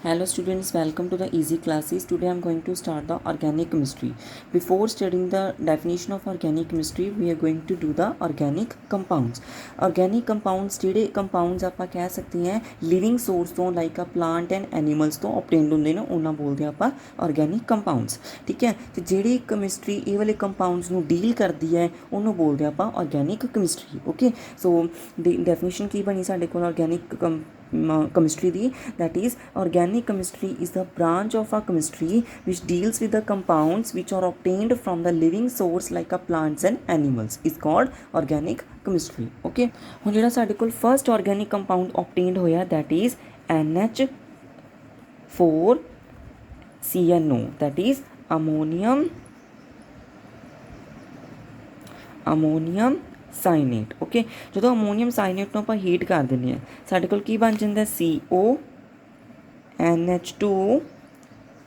Hello students, welcome to the easy classes. Today I am going to start the organic chemistry. Before studying the definition of organic chemistry, we are going to do the organic compounds. Organic compounds ਜਿਹੜੇ compounds ਆਪਾਂ ਕਹਿ ਸਕਦੇ ਹਾਂ living source ਤੋਂ like a plant and animals ਤੋਂ obtained ਹੁੰਦੇ ਨੇ ਉਹਨਾਂ ਬੋਲਦੇ ਆਪਾਂ organic compounds. ਠੀਕ ਹੈ ਤੇ ਜਿਹੜੀ chemistry ਇਹ ਵਾਲੇ compounds ਨੂੰ ਡੀਲ ਕਰਦੀ ਹੈ ਉਹਨੂੰ ਬੋਲਦੇ ਆਪਾਂ organic chemistry. ਓਕੇ ਸੋ ਦੀ ਡੈਫੀਨੇਸ਼ਨ ਕੀ ਬਣੀ ਸਾਡੇ ਕੋਲ organic chemistry the that is organic chemistry is the branch of a chemistry which deals with the compounds which are obtained from the living source like a plants and animals is called organic chemistry. okay ਹੁਣ ਜਿਹੜਾ ਸਾਡੇ ਕੋਲ first organic compound obtained ਹੋਇਆ that is NH4CNO that is ammonium cyanate okay ਜਦੋਂ ammonium cyanate ਨੂੰ ਆਪਾਂ heat ਕਰ ਦਿੰਦੇ ਹਾਂ ਸਾਡੇ ਕੋਲ ਕੀ ਬਣ ਜਾਂਦਾ CONH2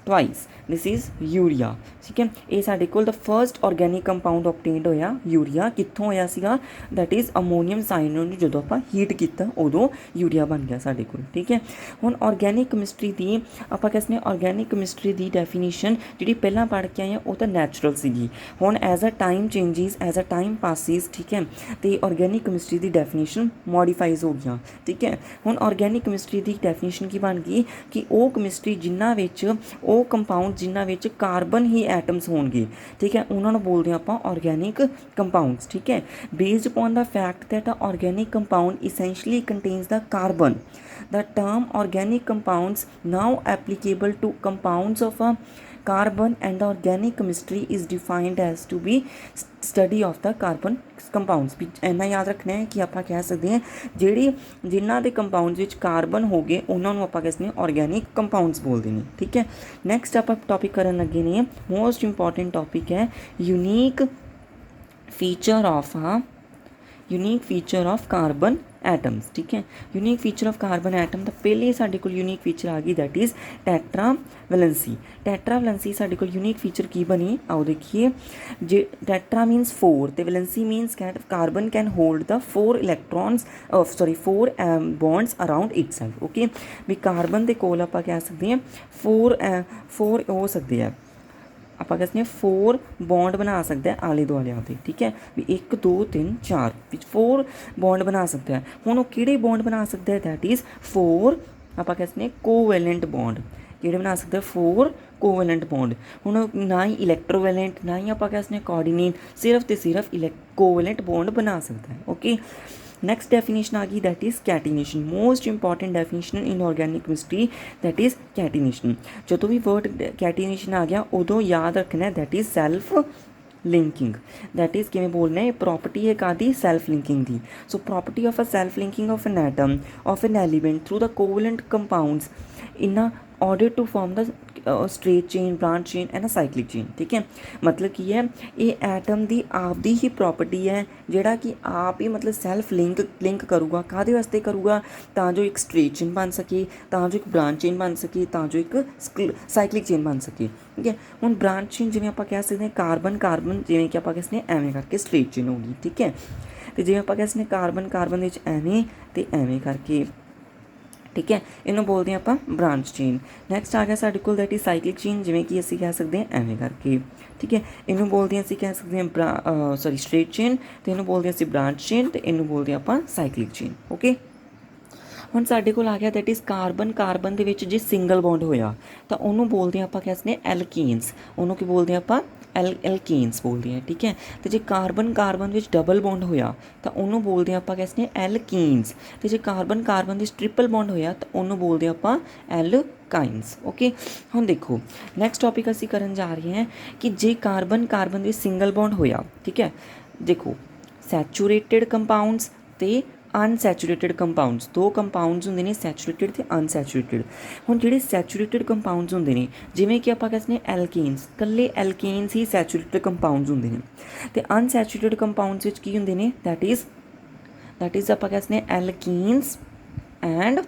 twice this is urea ठीक है ये साढ़े कोल the first organic compound obtained होया यूरिया कित्थों होया सीगा दैट इज़ अमोनीयम साइनेट जो आप हीट किया उदों यूरिया बन गया साढ़े कोल ठीक है हुण ऑर्गेनिक केमिस्ट्री की आप कहते हैं ऑर्गेनिक केमिस्ट्री की डेफिनेशन जी पहला पढ़ के आए वो तो नैचुरल सी हुण as a time changes as a time passes ठीक है तो ऑर्गेनिक केमिस्ट्री की डेफिनेशन मॉडिफाइज हो गई ठीक है हुण ऑर्गेनिक केमिस्ट्री की डेफिनेशन की बन गई कि वो केमिस्ट्री जिन्हां विच ਉਹ ਕੰਪਾਊਂਡ ਜਿਨ੍ਹਾਂ ਵਿੱਚ ਕਾਰਬਨ ਹੀ ਐਟਮਸ ਹੋਣਗੇ ਠੀਕ ਹੈ ਉਹਨਾਂ ਨੂੰ ਬੋਲਦੇ ਆਪਾਂ ਆਰਗੈਨਿਕ ਕੰਪਾਊਂਡਸ ਠੀਕ ਹੈ based upon the fact that a organic compound essentially contains the carbon the term organic compounds now applicable to compounds of a carbon and the organic chemistry is defined as to be study of the carbon compounds ਵੀ ਇੰਨਾ ਯਾਦ ਰੱਖਣਾ ਹੈ ਕਿ ਆਪਾਂ ਕਹਿ ਸਕਦੇ ਹਾਂ ਜਿਹੜੀ ਜਿਨ੍ਹਾਂ ਦੇ ਕੰਪਾਊਂਡਸ ਵਿੱਚ ਕਾਰਬਨ ਹੋ ਗਏ ਉਹਨਾਂ ਨੂੰ ਆਪਾਂ ਕਹਿੰਦੇ ਹਾਂ ਆਰਗੈਨਿਕ ਕੰਪਾਊਂਡਸ ਬੋਲਦੇ ਨੇ ਠੀਕ ਹੈ ਨੈਕਸਟ ਆਪਾਂ ਟੌਪਿਕ ਕਰਨ ਲੱਗੇ ਨੇ ਮੋਸਟ ਇੰਪੋਰਟੈਂਟ ਟੌਪਿਕ ਹੈ unique feature of carbon atoms ठीक है unique feature of carbon atom तो पहले साढ़े को यूनिक फीचर आ गई दैट इज़ टेट्रावैलेंसी साढ़े को यूनिक फीचर की बनी आओ देखिए जे टेट्रा मीनस 4 तो valency मीनस carbon can hold the 4 इलैक्ट्रॉन्स 4 bonds around itself okay भी कार्बन के कोल आप कह सकते हैं 4 हो सकते हैं ਆਪਾਂ ਕਹਿੰਦੇ ਹਾਂ 4 ਬੌਂਡ ਬਣਾ ਸਕਦਾ ਆਲੇ ਦੁਆਲੇ ਦੇ ਠੀਕ ਹੈ ਵੀ 1 2 3 4 ਵਿੱਚ 4 ਬੌਂਡ ਬਣਾ ਸਕਦਾ ਹੈ ਹੁਣ ਉਹ ਕਿਹੜੇ ਬੌਂਡ ਬਣਾ ਸਕਦਾ ਹੈ ਦੈਟ ਇਜ਼ 4 ਆਪਾਂ ਕਹਿੰਦੇ ਹਾਂ ਕੋਵੈਲੈਂਟ ਬੌਂਡ ਕਿਹੜੇ ਬਣਾ ਸਕਦਾ 4 ਕੋਵੈਲੈਂਟ ਬੌਂਡ ਹੁਣ ਨਾ ਹੀ ਇਲੈਕਟ੍ਰੋਵੈਲੈਂਟ ਨਾ ਹੀ ਆਪਾਂ ਕਹਿੰਦੇ ਹਾਂ ਕੋਆਰਡੀਨੇਟ ਸਿਰਫ ਤੇ ਸਿਰਫ ਕੋਵੈਲੈਂਟ ਬੌਂਡ ਬਣਾ ਸਕਦਾ ਹੈ ਓਕੇ नेक्स्ट डेफिनेशन आ गई that is catenation most important definition in organic chemistry that is catenation जो भी वर्ड कैटिनेशन आ गया उदों याद रखना है that is self linking that is किमें बोलना है प्रॉपर्टी है कादी सैल्फ लिंकिंग दी so property of a self linking of an atom of an element through the covalent compounds in order to form the straight chain branch chain and cyclic chain ठीक है मतलब की है ये atom की आपदी ही property है जिहड़ा कि आप ही मतलब सैल्फ लिंक करूगा काहदे वास्ते करूगा तां जो एक स्ट्रेट चेन बन सके तां जो एक ब्रांच चेन बन सके तां जो एक साइक्लिक चेन बन सके ठीक है हुण ब्रांच चेन जिवें आपां कह सकते हैं कार्बन जिवें कि आपां कहते हैं एवें करके स्ट्रेट चेन होगी ठीक है तो जिवें आपां कह सकते हैं कार्बन विच एवें ते एवें करके ठीक है इन्हों बोलते हैं आप ब्रांच चेन नैक्सट आ गया साढ़े को दैट इज़ साइक्लिक चेन जिमें कि असी कह सकते हैं एवें करके ठीक है इन्हों बोलते हैं असी कह सकते हैं स्ट्रेट चेन तो इन्हों बोलते हैं असी ब्रांच चेन तो इन्हों बोलते हैं आप साइक्लिक चेन ओके ਹੁਣ ਸਾਡੇ ਕੋਲ ਆ ਗਿਆ ਦੈਟ ਇਜ਼ ਕਾਰਬਨ ਦੇ ਵਿੱਚ ਜੇ ਸਿੰਗਲ ਬੌਂਡ ਹੋਇਆ ਤਾਂ ਉਹਨੂੰ ਬੋਲਦੇ ਹਾਂ ਆਪਾਂ ਕਹਿੰਦੇ ਨੇ ਐਲਕੀਨਸ ਉਹਨੂੰ ਕੀ ਬੋਲਦੇ ਹਾਂ ਆਪਾਂ ਐਲਕੀਨਸ ਬੋਲਦੇ ਹਾਂ ਠੀਕ ਹੈ ਤੇ ਜੇ ਕਾਰਬਨ ਵਿੱਚ ਡਬਲ ਬੌਂਡ ਹੋਇਆ ਤਾਂ ਉਹਨੂੰ ਬੋਲਦੇ ਹਾਂ ਆਪਾਂ ਕਹਿੰਦੇ ਨੇ ਐਲਕੀਨਸ ਤੇ ਜੇ ਕਾਰਬਨ ਵਿੱਚ ਟ੍ਰਿਪਲ ਬੌਂਡ ਹੋਇਆ ਤਾਂ ਉਹਨੂੰ ਬੋਲਦੇ ਆਪਾਂ ਐਲਕਾਈਨਸ ਓਕੇ ਹੁਣ ਦੇਖੋ ਨੈਕਸਟ ਟੌਪਿਕ ਅਸੀਂ ਕਰਨ ਜਾ ਰਹੇ ਹਾਂ ਕਿ ਜੇ ਕਾਰਬਨ ਵਿੱਚ ਸਿੰਗਲ ਬੌਂਡ ਹੋਇਆ ਠੀਕ ਹੈ ਦੇਖੋ ਸੈਚੂਰੇਟਡ ਕੰਪਾਊਂਡਸ ਤੇ अनसैचूरेटेड कंपाउंड्स दो कंपाउंड्स होंगे ने सैचूरेटेड ते अनसैचूरेटेड हुण जिहड़े सैचूरेटेड कंपाउंड्स होंगे ने जिवें कि आपां कहते हैं एल्केन्स कल्ले एल्केन्स ही सैचूरेटेड कंपाउंड्स होंगे ने ते अनसैचूरेटेड कंपाउंड्स विच की होंगे ने दैट इज़ आपां कहते हैं alkenes and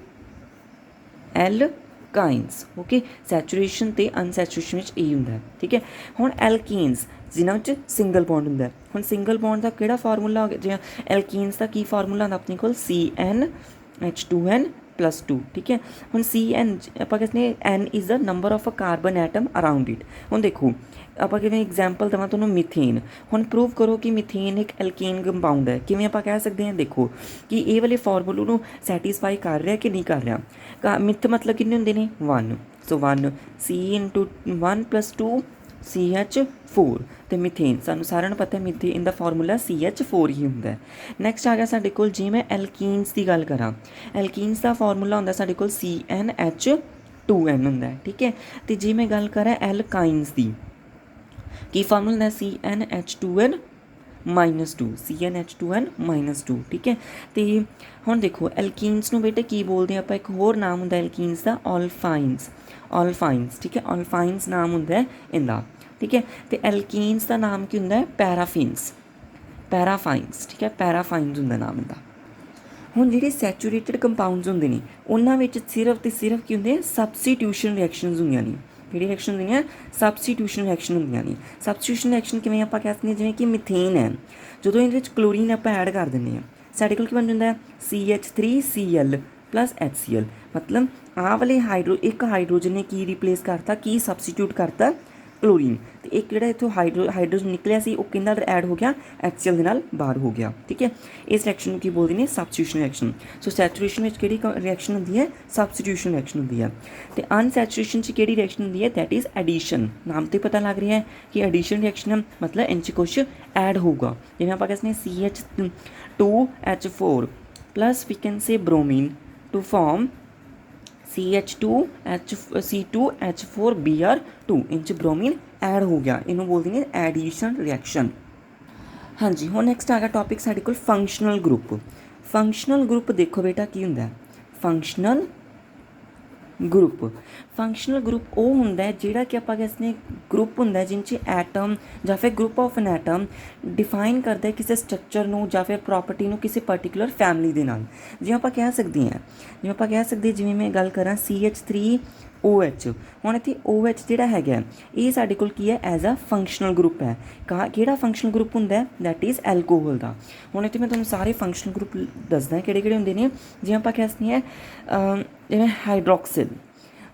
alkynes okay saturation ते अनसैचूरेशन विच यही हुंदा है ठीक है हुण एल्कीन्स जिन्हां विच सिंगल बॉन्ड हुंदा है हुण सिंगल बॉन्ड का किहड़ा फार्मूला हो गया जिवें एल्कीन्स का की फार्मूला हुंदा अपने कोल CnH2n +2 ठीक है। ਹੁਣ CN ਆਪਾਂ ਕਹਿੰਦੇ N is the number of a carbon atom around it. ਹੁਣ ਦੇਖੋ ਆਪਾਂ ਕਿਵੇਂ ਐਗਜ਼ਾਮਪਲ ਦੇਵਾਂ ਤੁਹਾਨੂੰ ਮਿਥੇਨ। ਹੁਣ ਪ੍ਰੂਵ ਕਰੋ ਕਿ ਮਿਥੇਨ ਇੱਕ ਐਲਕੇਨ ਕੰਪਾਊਂਡ ਹੈ। ਕਿਵੇਂ ਆਪਾਂ ਕਹਿ ਸਕਦੇ ਹਾਂ, ਦੇਖੋ ਕਿ ਇਹ ਵਾਲੇ ਫਾਰਮੂਲੇ ਨੂੰ ਸੈਟੀਸਫਾਈ ਕਰ ਰਿਹਾ ਕਿ ਨਹੀਂ ਕਰ ਰਿਹਾ। ਮਿਥ ਮਤਲਬ ਕਿੰਨੇ ਹੁੰਦੇ ਨੇ 1, ਸੋ 1 C×1 + 2 CH4 ਤੇ ਮਿਥੇਨ ਸਾਨੂੰ ਸਾਰਿਆਂ ਨੂੰ ਪਤਾ ਮਿਥੇਨ ਦਾ ਫਾਰਮੂਲਾ CH4 ਹੀ ਹੁੰਦਾ। ਨੈਕਸਟ ਆ ਗਿਆ ਸਾਡੇ ਕੋਲ ਜੇ ਮੈਂ ਐਲਕੀਨਸ ਦੀ ਗੱਲ ਕਰਾਂ, ਐਲਕੀਨਸ ਦਾ ਫਾਰਮੂਲਾ ਹੁੰਦਾ ਸਾਡੇ ਕੋਲ CnH2n ਹੁੰਦਾ ਠੀਕ ਹੈ। ਤੇ ਜੇ ਮੈਂ ਗੱਲ ਕਰਾਂ ਐਲਕਾਈਨਸ ਦੀ, ਕੀ ਫਾਰਮੂਲਾ ਹੁੰਦਾ CnH2n -2 CnH2n -2 ਠੀਕ ਹੈ। ਤੇ ਹੁਣ ਦੇਖੋ ਐਲਕੀਨਸ ਨੂੰ ਬੇਟੇ ਕੀ ਬੋਲਦੇ ਆਪਾਂ, ਇੱਕ ਹੋਰ ਨਾਮ ਹੁੰਦਾ ਐਲਕੀਨਸ ਦਾ ऑल्फाइन्स ठीक है। ऑल्फाइन्स नाम ਹੁੰਦਾ ਇਹਦਾ ठीक है। ਤੇ ਐਲਕੀਨਸ ਦਾ ਨਾਮ ਕੀ ਹੁੰਦਾ ਹੈ ਪੈਰਾਫਾਈਨਸ ਠੀਕ ਹੈ। ਪੈਰਾਫਾਈਨਸ ਹੁੰਦਾ ਨਾਮ ਇਹਦਾ। ਹੁਣ ਜਿਹੜੇ ਸੈਚੂਰੇਟਡ ਕੰਪਾਊਂਡਸ ਹੁੰਦੇ ਨੇ ਉਹਨਾਂ ਵਿੱਚ ਸਿਰਫ ਤੇ ਸਿਰਫ ਕੀ ਹੁੰਦੇ ਸਬਸਟੀਟਿਊਸ਼ਨ ਰਿਐਕਸ਼ਨਸ ਹੁੰਦੀਆਂ ਨੇ। ਕਿਹੜੀ ਰਿਐਕਸ਼ਨ ਹੁੰਦੀਆਂ ਸਬਸਟੀਟਿਊਸ਼ਨ ਰਿਐਕਸ਼ਨ ਹੁੰਦੀਆਂ ਨੇ। ਸਬਸਟੀਟਿਊਸ਼ਨ ਰਿਐਕਸ਼ਨ ਕਿਵੇਂ ਆਪਾਂ ਕਹਿ ਸਕਦੇ ਹਾਂ, ਜਿਵੇਂ ਕਿ ਮਿਥੇਨ ਹੈ, ਜਦੋਂ ਇਹਦੇ ਵਿੱਚ ਕਲੋਰੀਨ ਆਪਾਂ ਐਡ ਕਰ ਦਿੰਦੇ ਹਾਂ ਸਾਡੇ ਕੋਲ ਕੀ ਬਣ ਜਾਂਦਾ CH3Cl + HCl। ਮਤਲਬ ਆਹ ਵਾਲੇ ਇੱਕ ਹਾਈਡਰੋਜਨ ਨੇ ਕੀ ਰਿਪਲੇਸ ਕਰਤਾ, ਕੀ ਸਬਸਟੀਟਿਊਟ ਕਰਤਾ ਕਲੋਰੀਨ। ਤੇ ਇੱਕ ਜਿਹੜਾ ਇੱਥੋਂ ਹਾਈਡਰੋਜਨ ਨਿਕਲਿਆ ਸੀ ਉਹ ਕਿਹਦੇ ਨਾਲ ਐਡ ਹੋ ਗਿਆ HCl ਦੇ ਨਾਲ ਬਾਹਰ ਹੋ ਗਿਆ ਠੀਕ ਹੈ। ਇਸ ਰਿਐਕਸ਼ਨ ਨੂੰ ਕੀ ਬੋਲਦੇ ਨੇ ਸਬਸਟੀਟਿਊਸ਼ਨ ਰਿਐਕਸ਼ਨ। ਸੋ ਸੈਚੂਰੇਸ਼ਨ ਵਿੱਚ ਕਿਹੜੀ ਰਿਐਕਸ਼ਨ ਹੁੰਦੀ ਹੈ ਸਬਸਟੀਟਿਊਸ਼ਨ ਰਿਐਕਸ਼ਨ ਹੁੰਦੀ ਹੈ। ਤੇ ਅਨਸੈਚੂਰੇਸ਼ਨ 'ਚ ਕਿਹੜੀ ਰਿਐਕਸ਼ਨ ਹੁੰਦੀ ਹੈ ਦੈਟ ਇਜ਼ ਐਡੀਸ਼ਨ। ਨਾਮ ਤੋਂ ਪਤਾ ਲੱਗ ਰਿਹਾ ਹੈ ਕਿ ਐਡੀਸ਼ਨ ਰਿਐਕਸ਼ਨ ਮਤਲਬ ਇੰਚ ਕੁਛ ਐਡ ਹੋਊਗਾ। ਜਿਵੇਂ ਆਪਾਂ ਕਹਿੰਦੇ CH2H4 + we can say bromine to form C2H4Br2 ਇੰਚ ਬ੍ਰੋਮੀਨ ਐਡ ਹੋ ਗਿਆ, ਇਹਨੂੰ ਬੋਲਦੇ ਨੇ ਐਡੀਸ਼ਨ ਰਿਐਕਸ਼ਨ। ਹਾਂਜੀ ਹੁਣ ਨੈਕਸਟ ਆ ਗਿਆ ਟੌਪਿਕ ਸਾਡੇ ਕੋਲ ਫੰਕਸ਼ਨਲ ਗਰੁੱਪ। ਫੰਕਸ਼ਨਲ ਗਰੁੱਪ ਦੇਖੋ ਬੇਟਾ ਕੀ ਹੁੰਦਾ ਫੰਕਸ਼ਨਲ ਗਰੁੱਪ ਉਹ ਹੁੰਦਾ ਜਿਹੜਾ ਕਿ ਆਪਾਂ ਕਹਿੰਦੇ ਨੇ ਗਰੁੱਪ ਹੁੰਦਾ ਜਿਹ 'ਚ ਐਟਮ ਜਾਂ ਫਿਰ group of an atom define ਕਰਦਾ ਕਿਸੇ ਸਟਰਕਚਰ ਨੂੰ ਜਾਂ ਫਿਰ ਪ੍ਰੋਪਰਟੀ ਨੂੰ ਕਿਸੇ ਪਰਟੀਕੂਲਰ ਫੈਮਿਲੀ ਦੇ ਨਾਲ। ਜਿਵੇਂ ਆਪਾਂ ਕਹਿ ਸਕਦੇ ਜਿਵੇਂ ਮੈਂ ਗੱਲ ਕਰਾਂ CH3OH। ਹੁਣ ਇੱਥੇ OH ਜਿਹੜਾ ਹੈਗਾ ਇਹ ਸਾਡੇ ਕੋਲ ਕੀ ਹੈ ਐਜ਼ ਅ ਫੰਕਸ਼ਨਲ ਗਰੁੱਪ ਹੈ। ਕਿਹੜਾ ਫੰਕਸ਼ਨਲ ਗਰੁੱਪ ਹੁੰਦਾ ਦੈਟ ਇਜ਼ ਐਲਕੋਹਲ ਦਾ। ਹੁਣ ਇੱਥੇ ਮੈਂ ਤੁਹਾਨੂੰ ਸਾਰੇ ਫੰਕਸ਼ਨਲ ਗਰੁੱਪ ਦੱਸਦਾ ਕਿਹੜੇ ਹੁੰਦੇ ਨੇ। ਜਿਵੇਂ ਆਪਾਂ ਕਹਿ ਸਕਦੇ ਹਾਂ ਜਿਵੇਂ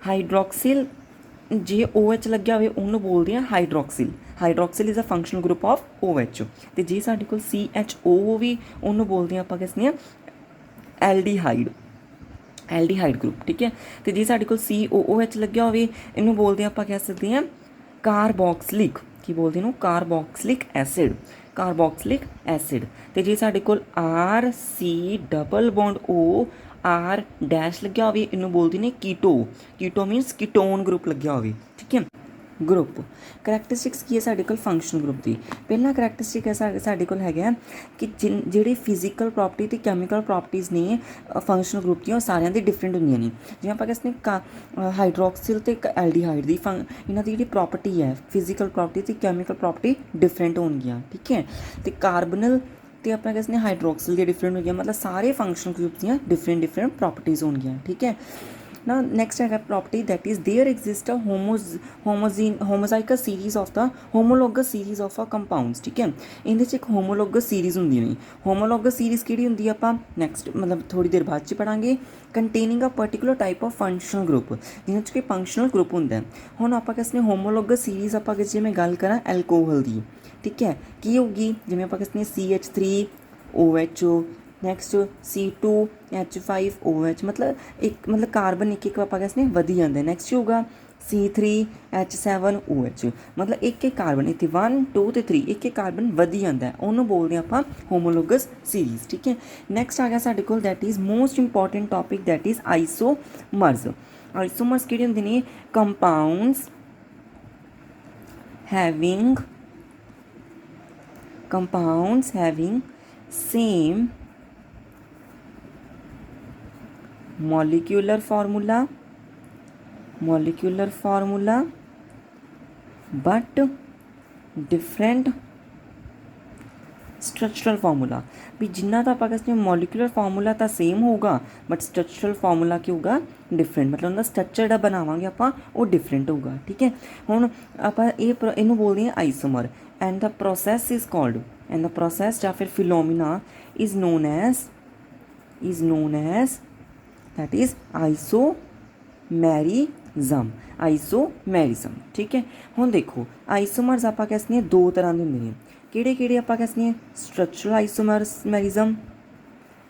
ਹਾਈਡਰੋਕਸਿਲ ਜੇ OH ਲੱਗਿਆ ਹੋਵੇ ਉਹਨੂੰ ਬੋਲਦੇ ਹਾਂ hydroxyl is a functional group of OH। ਤੇ ਜੇ ਸਾਡੇ ਕੋਲ CHO ਵੀ ਉਹਨੂੰ ਬੋਲਦੇ ਹਾਂ ਆਪਾਂ ਕਹਿੰਦੇ ਹਾਂ ਐਲਡੀਹਾਈਡ ਗਰੁੱਪ ਠੀਕ ਹੈ। ਤੇ ਜੇ ਸਾਡੇ ਕੋਲ COOH ਲੱਗਿਆ ਹੋਵੇ ਇਹਨੂੰ ਬੋਲਦੇ ਆਪਾਂ ਕਹਿ ਸਕਦੇ ਹਾਂ ਕਾਰਬੋਕਸਿਲਿਕ। ਕੀ ਬੋਲਦੇ ਇਹਨੂੰ ਕਾਰਬੋਕਸਿਲਿਕ ਐਸਿਡ। ਤੇ ਜੇ ਸਾਡੇ ਕੋਲ RC⋯O R ਡੈਸ਼ ਲੱਗਿਆ ਹੋਵੇ ਇਹਨੂੰ ਬੋਲਦੇ ਨੇ ਕੀਟੋ ਮੀਨਸ ਕੀਟੋਨ ਗਰੁੱਪ ਲੱਗਿਆ ਹੋਵੇ ਠੀਕ ਹੈ। ਗਰੁੱਪ ਕਰੈਕਟਰਿਸਟਿਕਸ ਕੀ ਹੈ ਸਾਡੇ ਕੋਲ ਫੰਕਸ਼ਨਲ ਗਰੁੱਪ ਦੀ। ਪਹਿਲਾ ਕਰੈਕਟਰਿਸਟਿਕ ਹੈ ਸਾਡੇ ਕੋਲ ਹੈਗਾ ਕਿ ਜਿਹੜੀ ਫਿਜ਼ੀਕਲ ਪ੍ਰੋਪਰਟੀ ਅਤੇ ਕੈਮੀਕਲ ਪ੍ਰੋਪਰਟੀਜ਼ ਨੇ ਫੰਕਸ਼ਨਲ ਗਰੁੱਪ ਦੀਆਂ ਉਹ ਸਾਰਿਆਂ ਦੀ ਡਿਫਰੈਂਟ ਹੁੰਦੀਆਂ ਨੇ। ਜਿਵੇਂ ਆਪਾਂ ਕਹਿੰਦੇ ਹਾਈਡਰੋਕਸਿਲ ਅਤੇ ਐਲਡੀਹਾਈਡ ਦੀ ਇਹਨਾਂ ਦੀ ਜਿਹੜੀ ਪ੍ਰੋਪਰਟੀ ਹੈ ਫਿਜ਼ੀਕਲ ਪ੍ਰੋਪਰਟੀ ਅਤੇ ਕੈਮੀਕਲ ਪ੍ਰੋਪਰਟੀ ਡਿਫਰੈਂਟ ਹੋਣਗੀਆਂ ਠੀਕ ਹੈ। ਅਤੇ ਕਾਰਬਨਲ ਅਤੇ ਆਪਾਂ ਕਹਿੰਦੇ ਹਾਈਡਰੋਕਸਿਲ ਦੀਆਂ ਡਿਫਰੈਂਟ ਹੋਣਗੀਆਂ। ਮਤਲਬ ਸਾਰੇ ਫੰਕਸ਼ਨਲ ਗਰੁੱਪ ਦੀਆਂ ਡਿਫਰੈਂਟ ਪ੍ਰੋਪਰਟੀਜ਼ ਹੋਣਗੀਆਂ ਠੀਕ ਹੈ। Now next ਹੈਗਾ property that is there exists a homozygous series of the homologous series of a compounds ਠੀਕ ਹੈ। ਇਹਦੇ 'ਚ ਇੱਕ ਹੋਮੋਲੋਗਸ ਸੀਰੀਜ਼ ਹੁੰਦੀ ਨੇ। ਹੋਮੋਲੋਗਸ ਸੀਰੀਜ਼ ਕਿਹੜੀ ਹੁੰਦੀ ਆ ਆਪਾਂ ਨੈਕਸਟ ਮਤਲਬ ਥੋੜ੍ਹੀ ਦੇਰ ਬਾਅਦ 'ਚ ਪੜਾਂਗੇ। Containing a particular type of functional group ਜਿਹਦੇ 'ਚ ਕੋਈ ਫੰਕਸ਼ਨਲ ਗਰੁੱਪ ਹੁੰਦਾ। ਹੁਣ ਆਪਾਂ ਕਹਿੰਦੇ ਹੋਮੋਲੋਗਸ ਸੀਰੀਜ਼ ਆਪਾਂ ਜੇ ਮੈਂ ਗੱਲ ਕਰਾਂ ਐਲਕੋਹਲ ਦੀ ਠੀਕ ਹੈ ਕੀ ਹੋਊਗੀ। ਜਿਵੇਂ ਆਪਾਂ ਕਹਿੰਦੇ CH3OH ਨੈਕਸਟ C2H5OH ਮਤਲਬ ਕਾਰਬਨ ਇੱਕ ਆਪਾਂ ਕਹਿੰਦੇ ਵਧੀ ਜਾਂਦਾ। ਨੈਕਸਟ ਹੋਊਗਾ C3H7OH ਮਤਲਬ ਇੱਕ ਕਾਰਬਨ ਇੱਥੇ 1 2 ਅਤੇ 3 ਇੱਕ ਕਾਰਬਨ ਵਧੀ ਜਾਂਦਾ ਉਹਨੂੰ ਬੋਲਦੇ ਆਪਾਂ ਹੋਮੋਲੋਗਸ ਸੀਰੀਜ਼ ਠੀਕ ਹੈ। ਨੈਕਸਟ ਆ ਗਿਆ ਸਾਡੇ ਕੋਲ that is most important topic that is isomers ਕਿਹੜੇ ਹੁੰਦੇ ਨੇ compounds having same molecular formula but different structural formula ਵੀ ਜਿੰਨਾ ਤਾਂ ਆਪਾਂ ਕਹਿੰਦੇ ਮੋਲੀਕੂਲਰ ਫਾਰਮੂਲਾ ਤਾਂ ਸੇਮ ਹੋਊਗਾ ਬਟ ਸਟਰਕਚਰਲ ਫਾਰਮੂਲਾ ਕੀ ਹੋਊਗਾ ਡਿਫਰੈਂਟ। ਮਤਲਬ ਉਹਦਾ ਸਟਰਕਚਰ ਜਿਹੜਾ ਬਣਾਵਾਂਗੇ ਆਪਾਂ ਉਹ ਡਿਫਰੈਂਟ ਹੋਊਗਾ ਠੀਕ ਹੈ। ਹੁਣ ਆਪਾਂ ਇਹਨੂੰ ਬੋਲਦੇ ਹਾਂ isomer and the process is called ਜਾਂ ਫਿਰ phenomena is known as that is isomerism. Isomerism ठीक है। हुण देखो आइसोमर्स आपां कह सकते हैं दो तरह के होंदे ने, किहड़े किहड़े आपां कह सकते हैं स्ट्रक्चरल आइसोमैरिज्म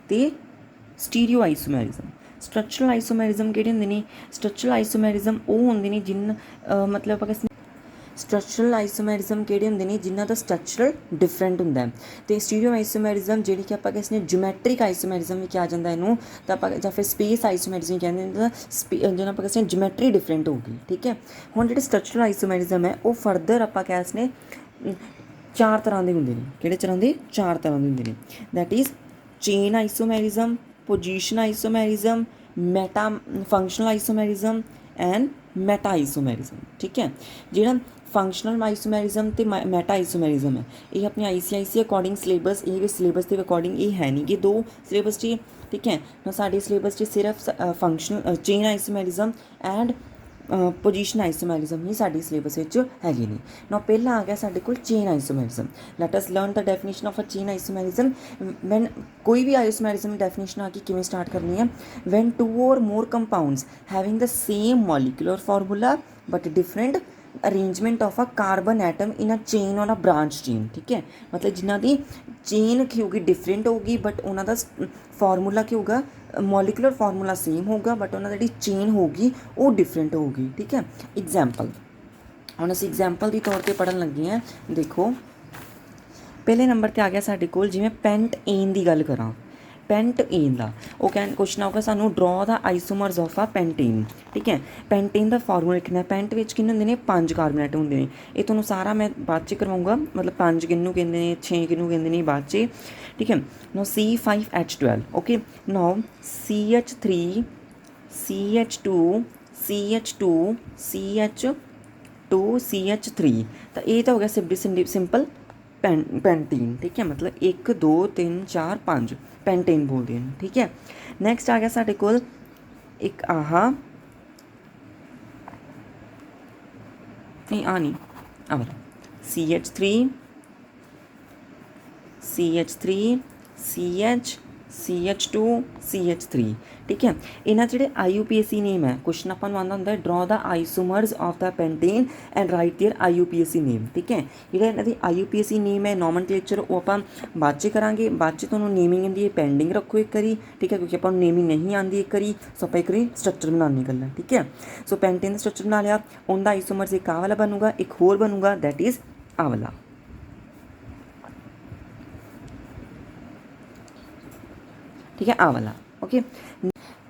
ते स्टीरियो आइसोमैरिज्म। स्ट्रक्चरल आइसोमैरिज्म किहड़े होंदे ने, स्ट्रक्चरल आइसोमैरिज्म वो होंदे ने जिन मतलब आपां कह सकते स्ट्रक्चरल आइसोमैरिज्म किहड़े होंदे ने जिन्हां दा स्ट्रक्चरल डिफरेंट हुंदा है, ते स्टीरियो आइसोमैरिज्म जिहड़ी कि आपां कह सकते ज्योमैट्रिक आइसोमैरिज्म भी कहा जाता है इनू, तो आपां जां फिर स्पेस आइसोमैरिज्म कहते हैं, जिन्हां आपां कह सकते ज्योमैट्री डिफरेंट होगी ठीक है। हुण जिहड़े स्ट्रक्चरल आइसोमैरिज्म है वो फरदर आपां कह सकते चार तरह के होंदे ने, किहड़े तरह के चार तरह के होंदे ने, that is chain isomerism, position isomerism, meta functional isomerism and meta isomerism ठीक है। जिहड़ा फंक्शनल आइसोमैरिज्म ते मैटा आइसोमैरिज्म है ये अपने ICIC अकॉर्डिंग सिलेबस ये सिलेबस के अकॉर्डिंग ये है नहीं कि दो सिलेबस च ठीक है ना, साडे सिलेबस च सिर्फ functional chain isomerism and position isomerism ही साडी सिलेबस हैगे ने। ना पहला आ गया साडे कोल chain isomerism. Let us learn the definition of a chain isomerism. When कोई भी आइसोमैरिज्म डेफिनेशन आके किवें स्टार्ट करनी है, when two or more compounds having the same molecular formula but different arrangement of a carbon atom in a chain or a branch chain ठीक है। मतलब जिन्हों की चेन की होगी डिफरेंट होगी बट उन्होंने फार्मूला क्या होगा, मॉलिकुलर फार्मूला सेम होगा बट उन्होंने जी चेन होगी वो डिफरेंट होगी ठीक है। एग्जाम्पल हम अस एग्जाम्पल के तौर पर पढ़न लगे हैं। देखो पहले नंबर पर आ गया साढ़े कोल जिवें पेंटेन की गल करा, पेंटेन का वो कैन क्वेश्चन आऊगा सानू draw the isomers of a pentane ठीक है। पेंटेन का फार्मूला लिखना, पेंट विच किन्ने होंदे ने 5 कार्बन एटम होंदे ने, ये तुहानू सारा मैं बाद च करवाऊँगा, मतलब 5 किन्नू कहंदे ने 6 किन्नू कहंदे ने बाद च ठीक है। No C5H12 okay, no CH3 CH2 CH2 CH2 CH3 तो ये तो हो गया सिंपल पेंटीन ठीक है। मतलब 1 2 3 4 5 पेंटेन बोलते हैं ठीक है। नैक्सट आ गया साढ़े कोल एक आहा नहीं आ नहीं आ CH3 CH3 CH CH2 CH3 ठीक है। इन्हां जिहड़े IUPAC नेम है, क्वेश्चन अपन आंदा हुंदा है draw the isomers of the pentane and write there IUPAC name ठीक है। जिहड़ा इन्हां दी IUPAC नेम है नॉमनक्लेचर वो आपां बाद च करांगे, बाद च तुहानूं नेमिंग इहदी पेंडिंग रखो एक करी ठीक है, क्योंकि आपां नेमिंग नहीं आंदी एक करी, सो आपां एक करी स्ट्रक्चर बनानी गल्ला ठीक है। सो पेंटेन दा स्ट्रक्चर बना लिया, उनका आइसोमर्स एक आ वाला बनूगा, एक होर बनूगा दैट इज़ आ वाला ठीक है, आ वाला ओके।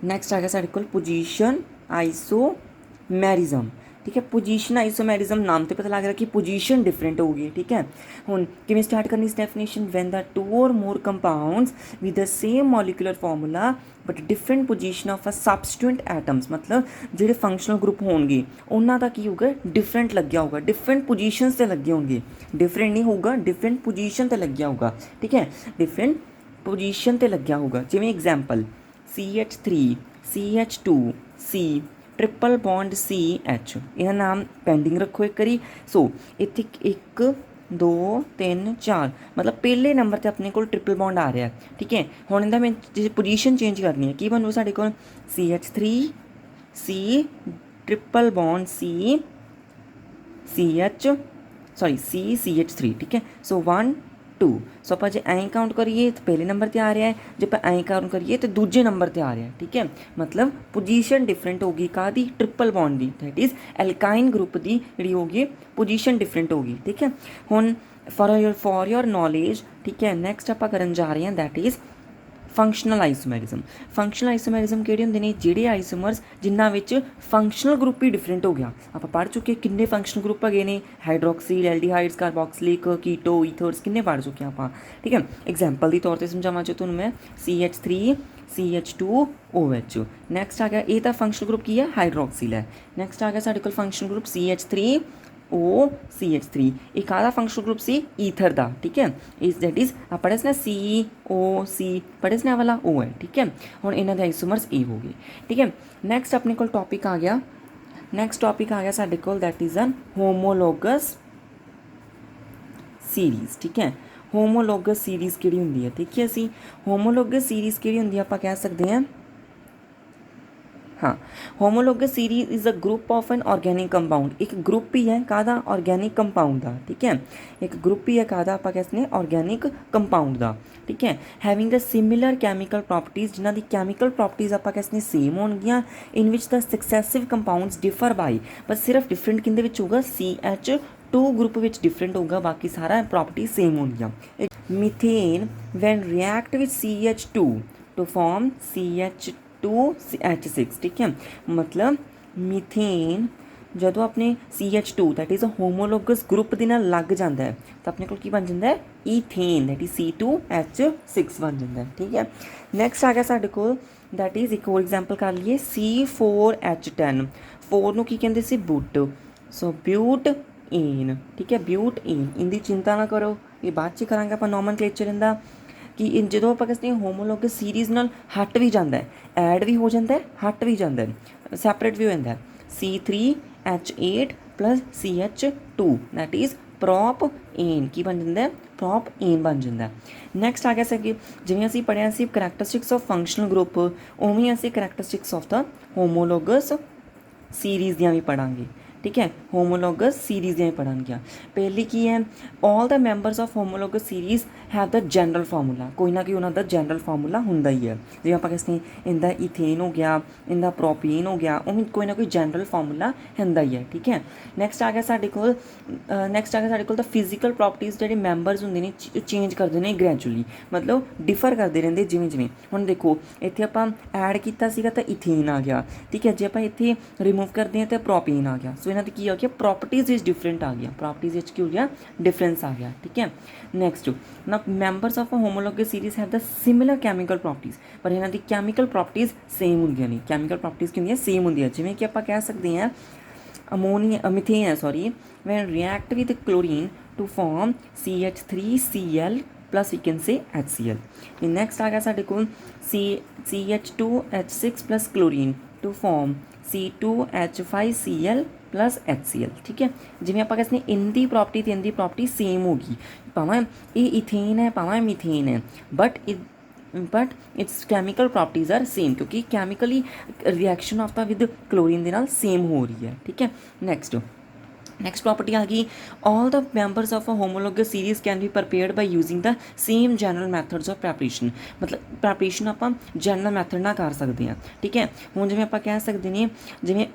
नैक्सट आ गया साढ़े कोल पोजीशन आइसोमैरिज्म ठीक है। पोजीशन आइसोमैरिज्म नाम तो पता लग रहा कि पोजीशन डिफरेंट होगी ठीक है। हुण किवें स्टार्ट करनी इस definition, van the 2 or more compounds with the same molecular formula but different position of a substituent atoms, मतलब जिहड़े फंक्शनल ग्रुप होणगे उन्हां दा की होगा डिफरेंट लग्या होगा, डिफरेंट पोजीशनस ते लगे होंगे, डिफरेंट नहीं होगा डिफरेंट पोजीशन ते लग्या होगा ठीक है, डिफरेंट पोजीशन ते लग्या होगा। जिवें example CH3 CH2 C triple bond CH, इहदा नाम पेंडिंग रखो एक करी। सो इत्थे 1 2 3 4 मतलब पहले नंबर पर अपने को ट्रिपल बॉन्ड आ रहा है ठीक है। हुण इहदा मैं पोजीशन चेंज करनी है, की बनू साडे कोल CH3 C triple bond CH sorry CH3 ठीक है। सो 1 2 सो आप जो ऐं काउंट करिए तो पहले नंबर पर आ रहा है, जो आप ऐं काउंट करिए तो दूजे नंबर पर आ रहा है ठीक है। मतलब पोजीशन डिफरेंट होगी कादी ट्रिपल बॉन्ड की, दैट इज़ एल्काइन ग्रुप की जी होगी पोजीशन डिफरेंट होगी ठीक है। हुण फॉर योर नॉलेज ठीक है, नैक्सट आप करन जा रहे हैं दैट इज़ फंक्शनल आइसोमैरिज्म। फंक्शनल आइसोमैरिज्म किहड़े हुंदे ने, जिहड़े आइसोमर्स जिन्हां विच फंक्शनल ग्रुप ही डिफरेंट हो गया। आप पढ़ चुके किन्ने फंक्शनल ग्रुप है ने, हाइड्रोक्सिल एल्डिहाइड्स कार्बोक्सिलिक कीटो ईथर्स किन्ने पढ़ चुके हैं आप ठीक है। एग्जाम्पल के तौर पर समझावा जो तुहानूं मैं CH3 CH2OH। नैक्सट आ गया ये तो फंक्शनल ग्रुप की है हाइड्रोक्सिल है। नैक्सट आ गया साढ़े कोल फंक्शनल ग्रुप CH3OCH3, एक आधा फंक्शनल ग्रुप सी ईथर का ठीक है, इस दैट इज़ आप पढ़े ना COC पढ़े ना वाला O है ठीक है। हुण इन्हां दे आइसोमर्स ए हो गए ठीक है। नैक्सट अपने कोल टॉपिक आ गया, नैक्सट टॉपिक आ गया साढ़े कोल that is an homologous series ठीक है। होमोलोगस सीरीज़ किहड़ी हुंदी है, देखिए असीं होमोलोगस सीरीज़ किहड़ी हुंदी है, आपां कह सकते हैं हाँ, homologous series is a group of an organic compound, एक ग्रुप ही है काहदा ऑर्गेनिक कंपाउंड का, ठीक है, एक ग्रुप ही है काहदा आपां कहने ऑर्गेनिक कंपाउंड का, ठीक है, having the similar chemical properties, जिन्हां दी कैमिकल प्रॉपर्टीज आपां कहने सेम होणगियां, in which the successive compounds differ by, बस सिर्फ डिफरेंट किंदे विच होगा CH2 ग्रुप विच डिफरेंट होगा, बाकी सारा प्रॉपर्टी सेम होणगियां। Methane when react with CH2 to form CH2H6, ठीक है, मतलब मीथेन ਜਦੋਂ ਆਪਣੇ CH2 that is a homologous group ਦੇ ਨਾਲ ਲੱਗ ਜਾਂਦਾ ਹੈ ਤਾਂ ਆਪਣੇ ਕੋਲ ਕੀ ਬਣ ਜਾਂਦਾ ਹੈ ਈਥੇਨ दैट इज़ C2H6 ਬਣ ਜਾਂਦਾ ਹੈ, ਠੀਕ ਹੈ। ਨੈਕਸਟ ਆ ਗਿਆ ਸਾਡੇ ਕੋਲ दैट इज़ ਇੱਕ ਹੋਰ ਐਗਜ਼ਾਮਪਲ ਕਰ ਲਈਏ C4H10, 4 ਨੂੰ ਕੀ ਕਹਿੰਦੇ ਸੀ ਬੁੱਟ, ਸੋ ਬਿਊਟੇਨ, ਠੀਕ ਹੈ, ਬਿਊਟੇਨ, ਇਹਦੀ ਚਿੰਤਾ ਨਾ ਕਰੋ, ਇਹ ਬਾਅਦ 'ਚ ਕਰਾਂਗੇ ਆਪਾਂ ਨੋਮਨਕਲੇਚਰ ਇਹਦਾ ਕਿ ਜਦੋਂ ਆਪਾਂ ਕਹਿੰਦੇ ਹੋਮੋਲੋਗਸ ਸੀਰੀਜ਼ ਨਾਲ ਹਟ ਵੀ ਜਾਂਦਾ ਹੈ, ਐਡ ਵੀ ਹੋ ਜਾਂਦਾ ਹੈ, ਹਟ ਵੀ ਜਾਂਦਾ ਹੈ, ਸੈਪਰੇਟ ਵੀ ਹੋ ਜਾਂਦਾ ਹੈ, C3H8 + CH2 दैट इज़ ਪ੍ਰੋਪੇਨ, ਕੀ ਬਣ ਜਾਂਦਾ ਹੈ ਪ੍ਰੋਪੇਨ ਬਣ ਜਾਂਦਾ। ਨੈਕਸਟ ਆ ਗਿਆ ਸੀ ਕਿ ਜਿਵੇਂ ਅਸੀਂ ਪੜ੍ਹਿਆ ਸੀ ਕਰੈਕਟਰਿਸਟਿਕਸ ਆਫ ਫੰਕਸ਼ਨਲ ਗਰੁੱਪ, ਉਵੇਂ ਅਸੀਂ ਕਰੈਕਟਰਿਸਟਿਕਸ ਆਫ ਦਾ ਹੋਮੋਲੋਗਸ सीरीज़ दियाँ भी पढ़ांगे, ठीक है, होमोलोगस सीरीज़ दियाँ भी पढ़ांगे। पहली की है all the members of homologous series have the general formula, कोई ना कोई उन्होंने जनरल फार्मूला होंदा ही है, जिवें आपां कहते हैं इनका इथेन हो गया, इनका प्रोपेन हो गया, उमें कोई ना कोई जनरल फार्मूला होंदा ही है, ठीक है। नैक्सट आ गया साडे कोल द फिजिकल प्रॉपर्टीज़ जिहड़े मैंबर्स होंदे ने चेंज करते हैं ग्रैजुअली, मतलब डिफर करते रहते जिवें जिवें, हुण देखो इत्थे आपां ऐड कीता सीगा तां इथेन आ गया, ठीक है, जे आपां इत्थे रिमूव करते हैं तो प्रोपेन आ गया, सो इन्हां दी की आ गया प्रॉपर्टीज़ विच डिफरेंट आ गया, प्रॉपर्टीज़ विच की हो गया डिफरेंस आ गया, ठीक है। नैक्सट ना members of a homologous series have the similar chemical properties, पर इन्हां दी कैमिकल प्रॉपर्टीज़ सेम होंदियां नहीं, कैमिकल प्रॉपर्टीज़ की होंदियां सेम होंदियां, जिवें कि आपां कह सकते हैं अमोनिया मीथेन है sorry when react with chlorine to form CH3Cl plus we can say HCl। Next आ गया साडे कोल CH2H6 plus chlorine to form C2H5Cl plus HCl, ठीक है। जिवें आपां कहते हैं इनकी प्रॉपर्टी तो इनकी प्रॉपर्टी सेम होगी, भावें ये इथेन है भावें मीथेन है, but its chemical properties are same, क्योंकि chemically reaction of the with chlorine के नाल सेम हो रही है, ठीक है। नेक्स्ट प्रॉपर्टी आ गई all the members of a homologous series can be prepared by using the same general methods of preparation, मतलब प्रैपरेशन आपां जनरल मैथड नाल कर सकते हैं, ठीक है। हुण जिवें आपां कह सकते हैं जिवें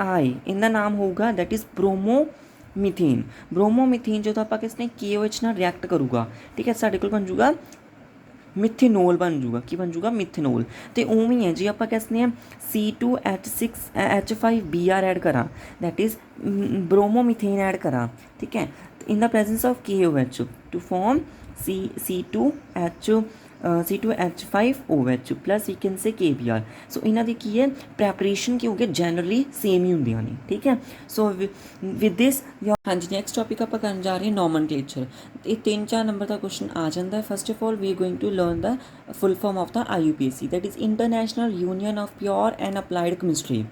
आई इनका नाम होगा दैट इज़ ब्रोमोमीथेन, ब्रोमोमीथेन जो आपां किसने KOH नाल रिएक्ट करूगा, ठीक है, साडे कोल बन जूगा मिथेनोल बन जूगा, की बन जूगा मिथेनोल। तो उवें ही है जी आप कहते हैं C2H5Br ऐड करा दैट इज़ ब्रोमोमीथेन ऐड करा, ठीक है, in the presence of KOH to form C2H5OH plus we can say KBr, so इन्हां दी की है प्रैपरेशन की होगी जनरली सेम ही होंदियां ने, ठीक है। सो विद दिस हाँ जी नैक्सट टॉपिक आप करन जा रहे हैं नॉमनक्लेचर, ये 3-4 नंबर का क्वेश्चन आ जाता है। First of all we are going to learn the full form of the IUPAC that is international union of pure and applied chemistry,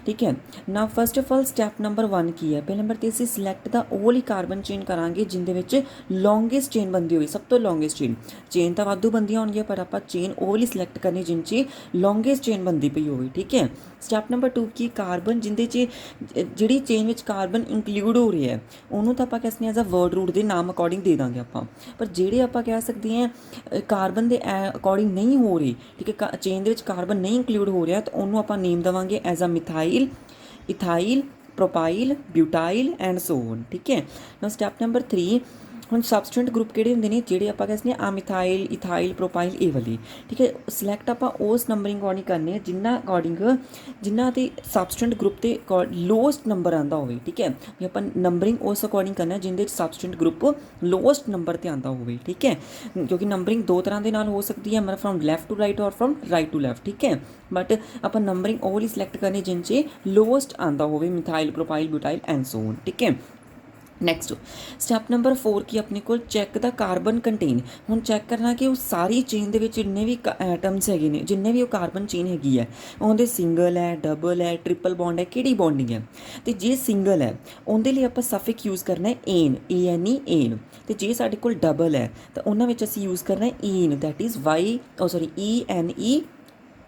ठीक है ना। First of all step number 1 की है, पहले नंबर ते असीं सिलैक्ट द ओली कार्बन चेन करांगे जिंदे विच लॉन्गेस्ट चेन बनदी होई, सब तो लॉन्गेस्ट चेन तो वाधू बनदियां होणगियां पर आपां चेन ओली सिलैक्ट करनी जिन च लॉन्गेस्ट चेन बनदी पई होवे, ठीक है। स्टैप नंबर 2 की कार्बन जिंदे च जिहड़ी चेन विच कार्बन इंक्लूड हो रही है ਉਹਨੂੰ ਤਾਂ ਆਪਾਂ ਕਹਿੰਦੇ ਐਜ਼ ਅ ਵਰਡ ਰੂਟ ਦੇ ਨਾਮ ਅਕੋਰਡਿੰਗ ਦੇ ਦਾਂਗੇ ਆਪਾਂ, ਪਰ ਜਿਹੜੇ ਆਪਾਂ ਕਹਿ ਸਕਦੇ ਹਾਂ ਕਾਰਬਨ ਦੇ ਅਕੋਰਡਿੰਗ ਨਹੀਂ ਹੋ ਰਹੀ, ਠੀਕ ਹੈ, ਚੇਨ ਦੇ ਵਿੱਚ ਕਾਰਬਨ ਨਹੀਂ ਇੰਕਲੂਡ ਹੋ ਰਿਹਾ ਤਾਂ ਉਹਨੂੰ ਆਪਾਂ ਨੇਮ ਦੇਵਾਂਗੇ as a methyl, ethyl, propyl, butyl and so on, ठीक है। नाउ स्टैप नंबर 3 ਹੁਣ ਸਬਸਟੈਂਟ ਗਰੁੱਪ ਕਿਹੜੇ ਹੁੰਦੇ ਨੇ ਜਿਹੜੇ ਆਪਾਂ ਕਹਿੰਦੇ ਆ ਮਿਥਾਈਲ, ਇਥਾਈਲ, ਪ੍ਰੋਪਾਈਲ ਇਹ ਵਾਲੀ, ਠੀਕ ਹੈ। ਸਿਲੈਕਟ ਆਪਾਂ ਉਸ ਨੰਬਰਿੰਗ ਅਕੋਰਡਿੰਗ ਕਰਨੇ ਜਿੰਨਾ ਅਕੋਰਡਿੰਗ ਜਿਨ੍ਹਾਂ ਦੇ ਸਬਸਟੈਂਟ ਗਰੁੱਪ ਤੇ ਲੋਐਸਟ ਨੰਬਰ ਆਉਂਦਾ ਹੋਵੇ, ਠੀਕ ਹੈ। ਵੀ ਆਪਾਂ ਨੰਬਰਿੰਗ ਉਸ ਅਕੋਰਡਿੰਗ ਕਰਨਾ ਜਿਹਦੇ ਵਿੱਚ ਸਬਸਟੈਂਟ ਗਰੁੱਪ ਲੋਐਸਟ ਨੰਬਰ ਤੇ ਆਉਂਦਾ ਹੋਵੇ, ਠੀਕ ਹੈ। ਕਿਉਂਕਿ ਨੰਬਰਿੰਗ ਦੋ ਤਰ੍ਹਾਂ ਦੇ ਨਾਲ ਹੋ ਸਕਦੀ ਹੈ, ਮਤਲਬ ਫਰੋਮ ਲੈਫਟ ਟੂ ਰਾਈਟ ਔਰ ਫਰੋਮ ਰਾਈਟ ਟੂ ਲੈਫਟ, ਠੀਕ ਹੈ। ਬਟ ਆਪਾਂ ਨੰਬਰਿੰਗ ਉਹ ਵਾਲੀ ਸਿਲੈਕਟ ਕਰਨੀ ਜਿਨ 'ਚ ਲੋਐਸਟ ਆਉਂਦਾ ਹੋਵੇ ਮਿਥਾਈਲ, ਪ੍ਰੋਪਾਈਲ, ਬਿਊਟਾਈਲ ਐਂਡ ਸੋ ਔਨ, ठीक है। नैक्सट स्टैप नंबर 4 की अपने को चैक द कार्बन कंटेन, हुण चैक करना कि वो सारी चेन दे विच जिन्ने भी एटम्स हैगे ने, जिन्ने भी वो कार्बन चेन हैगी है उहदे सिंगल है, डबल है, ट्रिपल बॉन्ड है, किहड़ी बॉन्डिंग है। तो जे सिंगल है उहदे लिए आपां सफिक्स यूज़ करना है एन, ANE एन। तो जे साडे कोल डबल है तो उन्हां विच असीं यूज़ करना है ईन, दैट इज़ ENE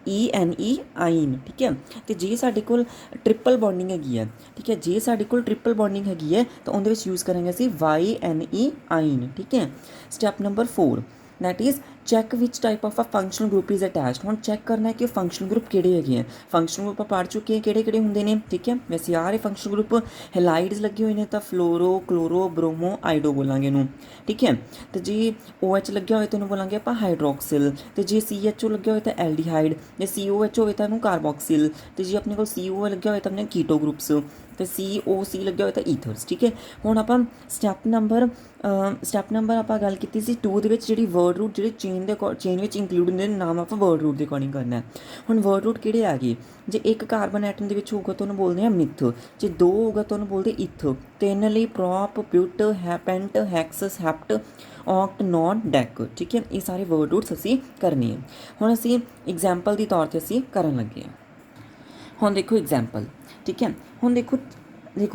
ENE ਆਈਨ, ਠੀਕ ਹੈ। ਅਤੇ ਜੇ ਸਾਡੇ ਕੋਲ ਟ੍ਰਿਪਲ ਬੌਂਡਿੰਗ ਹੈਗੀ ਹੈ, ਠੀਕ ਹੈ, ਜੇ ਸਾਡੇ ਕੋਲ ਟ੍ਰਿਪਲ ਬੌਂਡਿੰਗ ਹੈਗੀ ਹੈ ਤਾਂ ਉਹਦੇ ਵਿੱਚ ਯੂਜ਼ ਕਰਾਂਗੇ ਅਸੀਂ YNE ਆਈਨ, ਠੀਕ ਹੈ। Step number 4 that is check ਵਿਚ type of a functional group is attached. ਹੁਣ ਚੈੱਕ ਕਰਨਾ ਹੈ ਕਿ ਫੰਕਸ਼ਨਲ ਗਰੁੱਪ ਕਿਹੜੇ ਹੈਗੇ ਆ। ਫੰਕਸ਼ਨਲ ਗਰੁੱਪ ਆਪਾਂ ਪੜ੍ਹ ਚੁੱਕੇ ਹਾਂ ਕਿਹੜੇ ਕਿਹੜੇ ਹੁੰਦੇ ਨੇ, ਠੀਕ ਹੈ। ਵੈਸੇ ਆ ਰਹੇ ਫੰਕਸ਼ਨਲ ਗਰੁੱਪ ਹੈਲਾਈਡਸ ਲੱਗੇ ਹੋਏ ਨੇ ਤਾਂ ਫਲੋਰੋ, ਕਲੋਰੋ, ਬ੍ਰੋਮੋ, ਆਈਡੋ ਬੋਲਾਂਗੇ ਇਹਨੂੰ, ਠੀਕ ਹੈ। ਅਤੇ ਜੇ OH ਲੱਗਿਆ ਹੋਏ ਤਾਂ ਇਹਨੂੰ ਬੋਲਾਂਗੇ ਆਪਾਂ ਹਾਈਡਰੋਕਸਿਲ, ਅਤੇ ਜੇ CHO ਲੱਗਿਆ ਹੋਏ ਤਾਂ ਐਲਡੀਹਾਈਡ, ਜੇ COH ਹੋਵੇ ਤਾਂ ਇਹਨੂੰ ਕਾਰਬੋਕਸਿਲ, ਅਤੇ ਜੇ ਆਪਣੇ ਕੋਲ CO ਲੱਗਿਆ ਹੋਇਆ ਤਾਂ ਆਪਣੇ ਕੀਟੋ ਗਰੁੱਪਸ, ਅਤੇ COC ਲੱਗਿਆ ਹੋਇਆ ਤਾਂ ਈਥਰਸ, ਠੀਕ ਹੈ। ਹੁਣ ਆਪਾਂ ਸਟੈਪ ਨੰਬਰ ਆਪਾਂ ਗੱਲ ਕੀਤੀ ਸੀ 2 ਦੇ ਵਿੱਚ ਜਿਹੜੀ ਵਰਡ ਰੂਟ ਜਿਹੜੇ ਚੇਨ ਵਿੱਚ ਇੰਕਲੂਡ ਹੁੰਦੇ ਨੇ ਨਾਮ ਆਪਾਂ ਵਰਡ ਰੂਟ ਦੇ ਅਕੋਰਡਿੰਗ ਕਰਨਾ। ਹੁਣ ਵਰਡ ਰੂਟ ਕਿਹੜੇ ਆ ਗਏ, ਜੇ ਇੱਕ ਕਾਰਬਨ ਐਟਮ ਦੇ ਵਿੱਚ ਹੋਊਗਾ ਤਾਂ ਉਹਨੂੰ ਬੋਲਦੇ ਆ ਮਿਥ, ਜੇ 2 ਹੋਊਗਾ ਤਾਂ ਉਹਨੂੰ ਬੋਲਦੇ ਇਥ, 3 ਲਈ prop, but, pent, hex, hept, oct, non, dec, ਠੀਕ ਹੈ। ਇਹ ਸਾਰੇ ਵਰਡ ਰੂਟਸ ਅਸੀਂ ਕਰਨੇ ਆ। ਹੁਣ ਅਸੀਂ ਐਗਜ਼ਾਮਪਲ ਦੇ ਤੌਰ 'ਤੇ ਅਸੀਂ ਕਰਨ ਲੱਗੇ ਹਾਂ। ਹੁਣ ਦੇਖੋ ਐਗਜ਼ਾਮਪਲ, ਠੀਕ ਹੈ। ਹੁਣ ਦੇਖੋ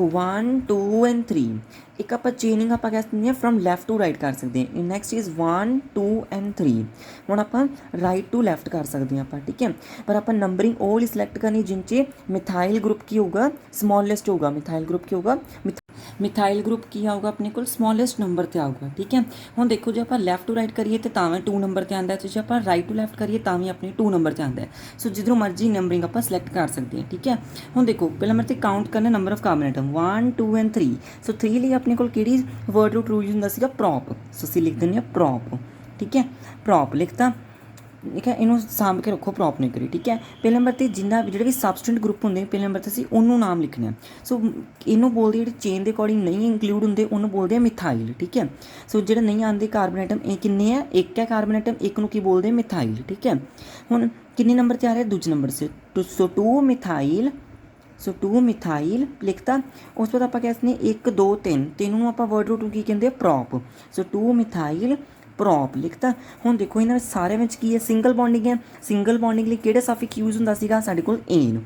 1 2 and 3 ਇੱਕ ਆਪਾਂ ਚੇਨਿੰਗ ਆਪਾਂ ਕਹਿ ਸਕਦੇ ਹਾਂ ਫਰੋਮ ਲੈਫਟ ਟੂ ਰਾਈਟ ਕਰ ਸਕਦੇ ਹਾਂ। ਨੈਕਸਟ ਇਜ਼ 1 2 and 3 ਹੁਣ ਆਪਾਂ ਰਾਈਟ ਟੂ ਲੈਫਟ ਕਰ ਸਕਦੇ ਹਾਂ ਆਪਾਂ, ਠੀਕ ਹੈ। ਪਰ ਆਪਾਂ ਨੰਬਰਿੰਗ ਉਹ ਵਾਲੀ ਸਿਲੈਕਟ ਕਰਨੀ ਜਿਨ 'ਚ ਮਿਥਾਈਲ ਗਰੁੱਪ ਕੀ ਹੋਊਗਾ, ਸਮੋਲੈਸਟ ਹੋਊਗਾ। ਮਿਥਾਈਲ ਗਰੁੱਪ ਕੀ ਹੋਊਗਾ, ਮਿਥਾਈਲ ਗਰੁੱਪ ਕੀ ਆਊਗਾ ਆਪਣੇ ਕੋਲ, ਸਮੋਲੈਸਟ ਨੰਬਰ 'ਤੇ ਆਊਗਾ, ਠੀਕ ਹੈ। ਹੁਣ ਦੇਖੋ ਜੇ ਆਪਾਂ ਲੈਫਟ ਟੂ ਰਾਈਟ ਕਰੀਏ ਤਾਂ ਵੀ 2 ਨੰਬਰ 'ਤੇ ਆਉਂਦਾ, ਅਤੇ ਜੇ ਆਪਾਂ ਰਾਈਟ ਟੂ ਲੈਫਟ ਕਰੀਏ ਤਾਂ ਵੀ ਆਪਣੇ 2 ਨੰਬਰ 'ਤੇ ਆਉਂਦਾ। ਸੋ ਜਿੱਧਰੋਂ ਮਰਜ਼ੀ ਨੰਬਰਿੰਗ ਆਪਾਂ ਸਿਲੈਕਟ ਕਰ ਸਕਦੇ ਹਾਂ, ਠੀਕ ਹੈ। ਹੁਣ ਦੇਖੋ ਪਹਿਲਾਂ ਨੰਬਰ 'ਤੇ ਕਾਊਂਟ ਕਰਨਾ number of carbon atom 1 2 and 3। So 3 ਲਈ ਆਪਣੇ ਕੋਲ ਕਿਹੜੀ ਵਰਡ ਰੂਟ ਯੂਜ਼ ਹੁੰਦਾ ਸੀਗਾ, ਪ੍ਰੋਪ। ਸੋ ਅਸੀਂ ਲਿਖ ਦਿੰਦੇ ਹਾਂ ਪ੍ਰੋਪ, ਠੀਕ ਹੈ। ਪ੍ਰੋਪ ਲਿਖਤਾ, ਠੀਕ ਹੈ। ਇਹਨੂੰ ਸਾਂਭ ਕੇ ਰੱਖੋ, ਪ੍ਰੋਪ ਨਹੀਂ ਕਰੀ, ਠੀਕ ਹੈ। ਪਹਿਲੇ ਨੰਬਰ 'ਤੇ ਜਿੰਨਾ ਜਿਹੜੇ ਵੀ ਸਬਸਟੈਂਟ ਗਰੁੱਪ ਹੁੰਦੇ ਪਹਿਲੇ ਨੰਬਰ 'ਤੇ ਅਸੀਂ ਉਹਨੂੰ ਨਾਮ ਲਿਖਣਾ। ਸੋ ਇਹਨੂੰ ਬੋਲਦੇ ਜਿਹੜੇ ਚੇਨ ਦੇ ਅਕੋਰਡਿੰਗ ਨਹੀਂ ਇੰਕਲੂਡ ਹੁੰਦੇ ਉਹਨੂੰ ਬੋਲਦੇ ਆ ਮਿਥਾਈਲ, ਠੀਕ ਹੈ। ਸੋ ਜਿਹੜੇ ਨਹੀਂ ਆਉਂਦੇ ਕਾਰਬਨ ਆਈਟਮ ਇਹ ਕਿੰਨੇ ਆ, ਇੱਕ ਹੈ ਕਾਰਬਨ ਆਈਟਮ, ਇੱਕ ਨੂੰ ਕੀ ਬੋਲਦੇ ਮਿਥਾਈਲ, ਠੀਕ ਹੈ। ਹੁਣ ਕਿੰਨੇ ਨੰਬਰ 'ਤੇ ਆ ਰਿਹਾ, ਦੂਜੇ ਨੰਬਰ 'ਤੇ। ਸੋ 2 ਮਿਥਾਈਲ, ਸੋ 2 ਮਿਥਾਈਲ ਲਿਖਤਾ। ਉਸ ਤੋਂ ਬਾਅਦ ਆਪਾਂ ਕਹਿ ਸਕਦੇ 1 2 3, ਤਿੰਨ ਨੂੰ ਆਪਾਂ ਵਰਡ ਰੂਟ ਕੀ ਕਹਿੰਦੇ ਆ, ਪ੍ਰੋਪ। ਸੋ 2 ਮਿਥਾਈਲ ਪ੍ਰੋਪ ਲਿਖਤਾ। ਹੁਣ ਦੇਖੋ ਇਹਨਾਂ ਵਿੱਚ ਸਾਰਿਆਂ ਵਿੱਚ ਕੀ ਹੈ, ਸਿੰਗਲ ਬੌਂਡਿੰਗ ਹੈ। ਸਿੰਗਲ ਬੌਂਡਿੰਗ ਲਈ ਕਿਹੜਾ ਸਫਿਕਸ ਯੂਜ਼ ਹੁੰਦਾ ਸੀਗਾ ਸਾਡੇ ਕੋਲ, ਏਨ।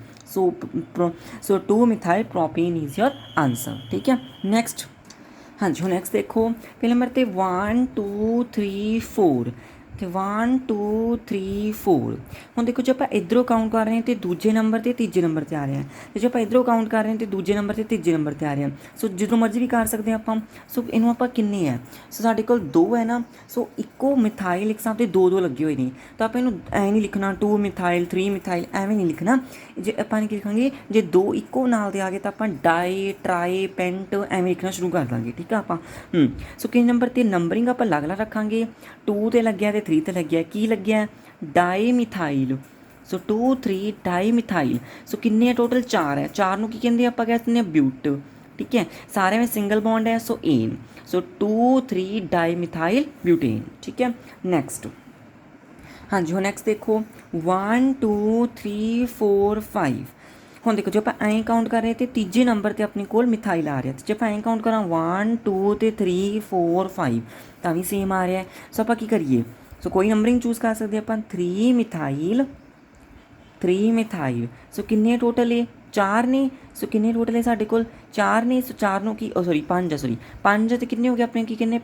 ਸੋ 2 ਮਿਥਾਈਲ ਪ੍ਰੋਪੇਨ ਇਜ਼ ਯੋਰ ਆਨਸਰ, ਠੀਕ ਹੈ। ਨੈਕਸਟ, ਹਾਂਜੀ ਹੁਣ ਨੈਕਸਟ ਦੇਖੋ ਪਹਿਲੇ ਨੰਬਰ 'ਤੇ 1 2 3 4, ਅਤੇ 1 2 3 4। ਹੁਣ ਦੇਖੋ ਜੇ ਆਪਾਂ ਇੱਧਰੋਂ ਕਾਊਂਟ ਕਰ ਰਹੇ ਹਾਂ ਤਾਂ ਦੂਜੇ ਨੰਬਰ 'ਤੇ ਤੀਜੇ ਨੰਬਰ 'ਤੇ ਆ ਰਿਹਾ, ਅਤੇ ਜੇ ਆਪਾਂ ਇੱਧਰੋਂ ਕਾਊਂਟ ਕਰ ਰਹੇ ਹਾਂ ਤਾਂ ਦੂਜੇ ਨੰਬਰ 'ਤੇ ਤੀਜੇ ਨੰਬਰ 'ਤੇ ਆ ਰਿਹਾ। ਸੋ ਜਦੋਂ ਮਰਜ਼ੀ ਵੀ ਕਰ ਸਕਦੇ ਹਾਂ ਆਪਾਂ। ਸੋ ਇਹਨੂੰ ਆਪਾਂ ਕਿੰਨੇ ਹੈ, ਸੋ ਸਾਡੇ ਕੋਲ 2 ਹੈ ਨਾ। ਸੋ ਇੱਕੋ ਮਿਥਾਈਲ ਇੱਕ ਸਾਥ 'ਤੇ 2 ਲੱਗੇ ਹੋਏ ਨੇ, ਤਾਂ ਆਪਾਂ ਇਹਨੂੰ ਐਂ ਨਹੀਂ ਲਿਖਣਾ 2 ਮਿਥਾਈਲ 3 ਮਿਥਾਈਲ, ਐਵੇਂ ਨਹੀਂ ਲਿਖਣਾ। ਜੇ ਆਪਾਂ ਕੀ ਲਿਖਾਂਗੇ, ਜੇ 2 ਇੱਕੋ ਨਾਲ ਦੇ ਆ ਗਏ ਤਾਂ ਆਪਾਂ ਡਾਈ, ਟਰਾਈ, ਪੈਂਟ ਐਵੇਂ ਲਿਖਣਾ ਸ਼ੁਰੂ ਕਰ ਦਾਂਗੇ, ਠੀਕ ਆ ਆਪਾਂ। ਸੋ ਕਿੰਨੇ ਨੰਬਰ 'ਤੇ ਨੰਬਰਿੰਗ ਆਪਾਂ ਅਲੱਗ ਅਲੱਗ ਰੱਖਾਂਗੇ। 2 'ਤੇ ਲੱਗਿਆ ਅਤੇ 3 'ਤੇ ਲੱਗਿਆ, ਕੀ ਲੱਗਿਆ, ਡਾਈ ਮਿਥਾਈਲ। ਸੋ 2 3 ਡਾਈ ਮਿਥਾਈਲ। ਸੋ ਕਿੰਨੇ ਆ ਟੋਟਲ, 4 ਹੈ। 4 ਨੂੰ ਕੀ ਕਹਿੰਦੇ ਆਪਾਂ ਕਹਿ ਦਿੰਦੇ ਹਾਂ ਬਿਊਟ, ਠੀਕ ਹੈ। ਸਾਰਿਆਂ ਵਿੱਚ ਸਿੰਗਲ ਬੌਂਡ ਹੈ, ਸੋ ਏਨ। ਸੋ 2 3 ਡਾਈ ਮਿਥਾਈਲ ਬਿਊਟੇਨ, ਠੀਕ ਹੈ। ਨੈਕਸਟ, ਹਾਂਜੀ ਹੁਣ ਨੈਕਸਟ ਦੇਖੋ 1 2 3 4 5। ਹੁਣ ਦੇਖੋ ਜੇ ਆਪਾਂ ਐਂ ਕਾਊਂਟ ਕਰ ਰਹੇ ਤਾਂ ਤੀਜੇ ਨੰਬਰ 'ਤੇ ਆਪਣੇ ਕੋਲ ਮਿਥਾਈਲ ਆ ਰਿਹਾ, ਅਤੇ ਜੇ ਆਪਾਂ ਐਂ ਕਾਊਂਟ ਕਰਾਂ 1 2 ਅਤੇ 3 4 5 ਤਾਂ ਵੀ ਸੇਮ ਆ ਰਿਹਾ। ਸੋ ਆਪਾਂ ਕੀ ਕਰੀਏ, ਸੋ ਕੋਈ ਨੰਬਰਿੰਗ ਚੂਜ਼ ਕਰ ਸਕਦੇ ਆਪਾਂ, 3 ਮਿਥਾਈਲ 3 ਮਿਥਾਈਲ। ਸੋ ਕਿੰਨੇ ਟੋਟਲ ਹੈ, 4 ਨੇ। ਸੋ ਕਿੰਨੇ ਟੋਟਲ ਹੈ ਸਾਡੇ ਕੋਲ, 4 ਨੇ। ਸੋ 4 ਨੂੰ ਕੀ, 5 ਹੈ, 5 ਅਤੇ ਕਿੰਨੇ ਹੋ ਗਏ ਆਪਣੇ, ਕੀ ਕਹਿੰਦੇ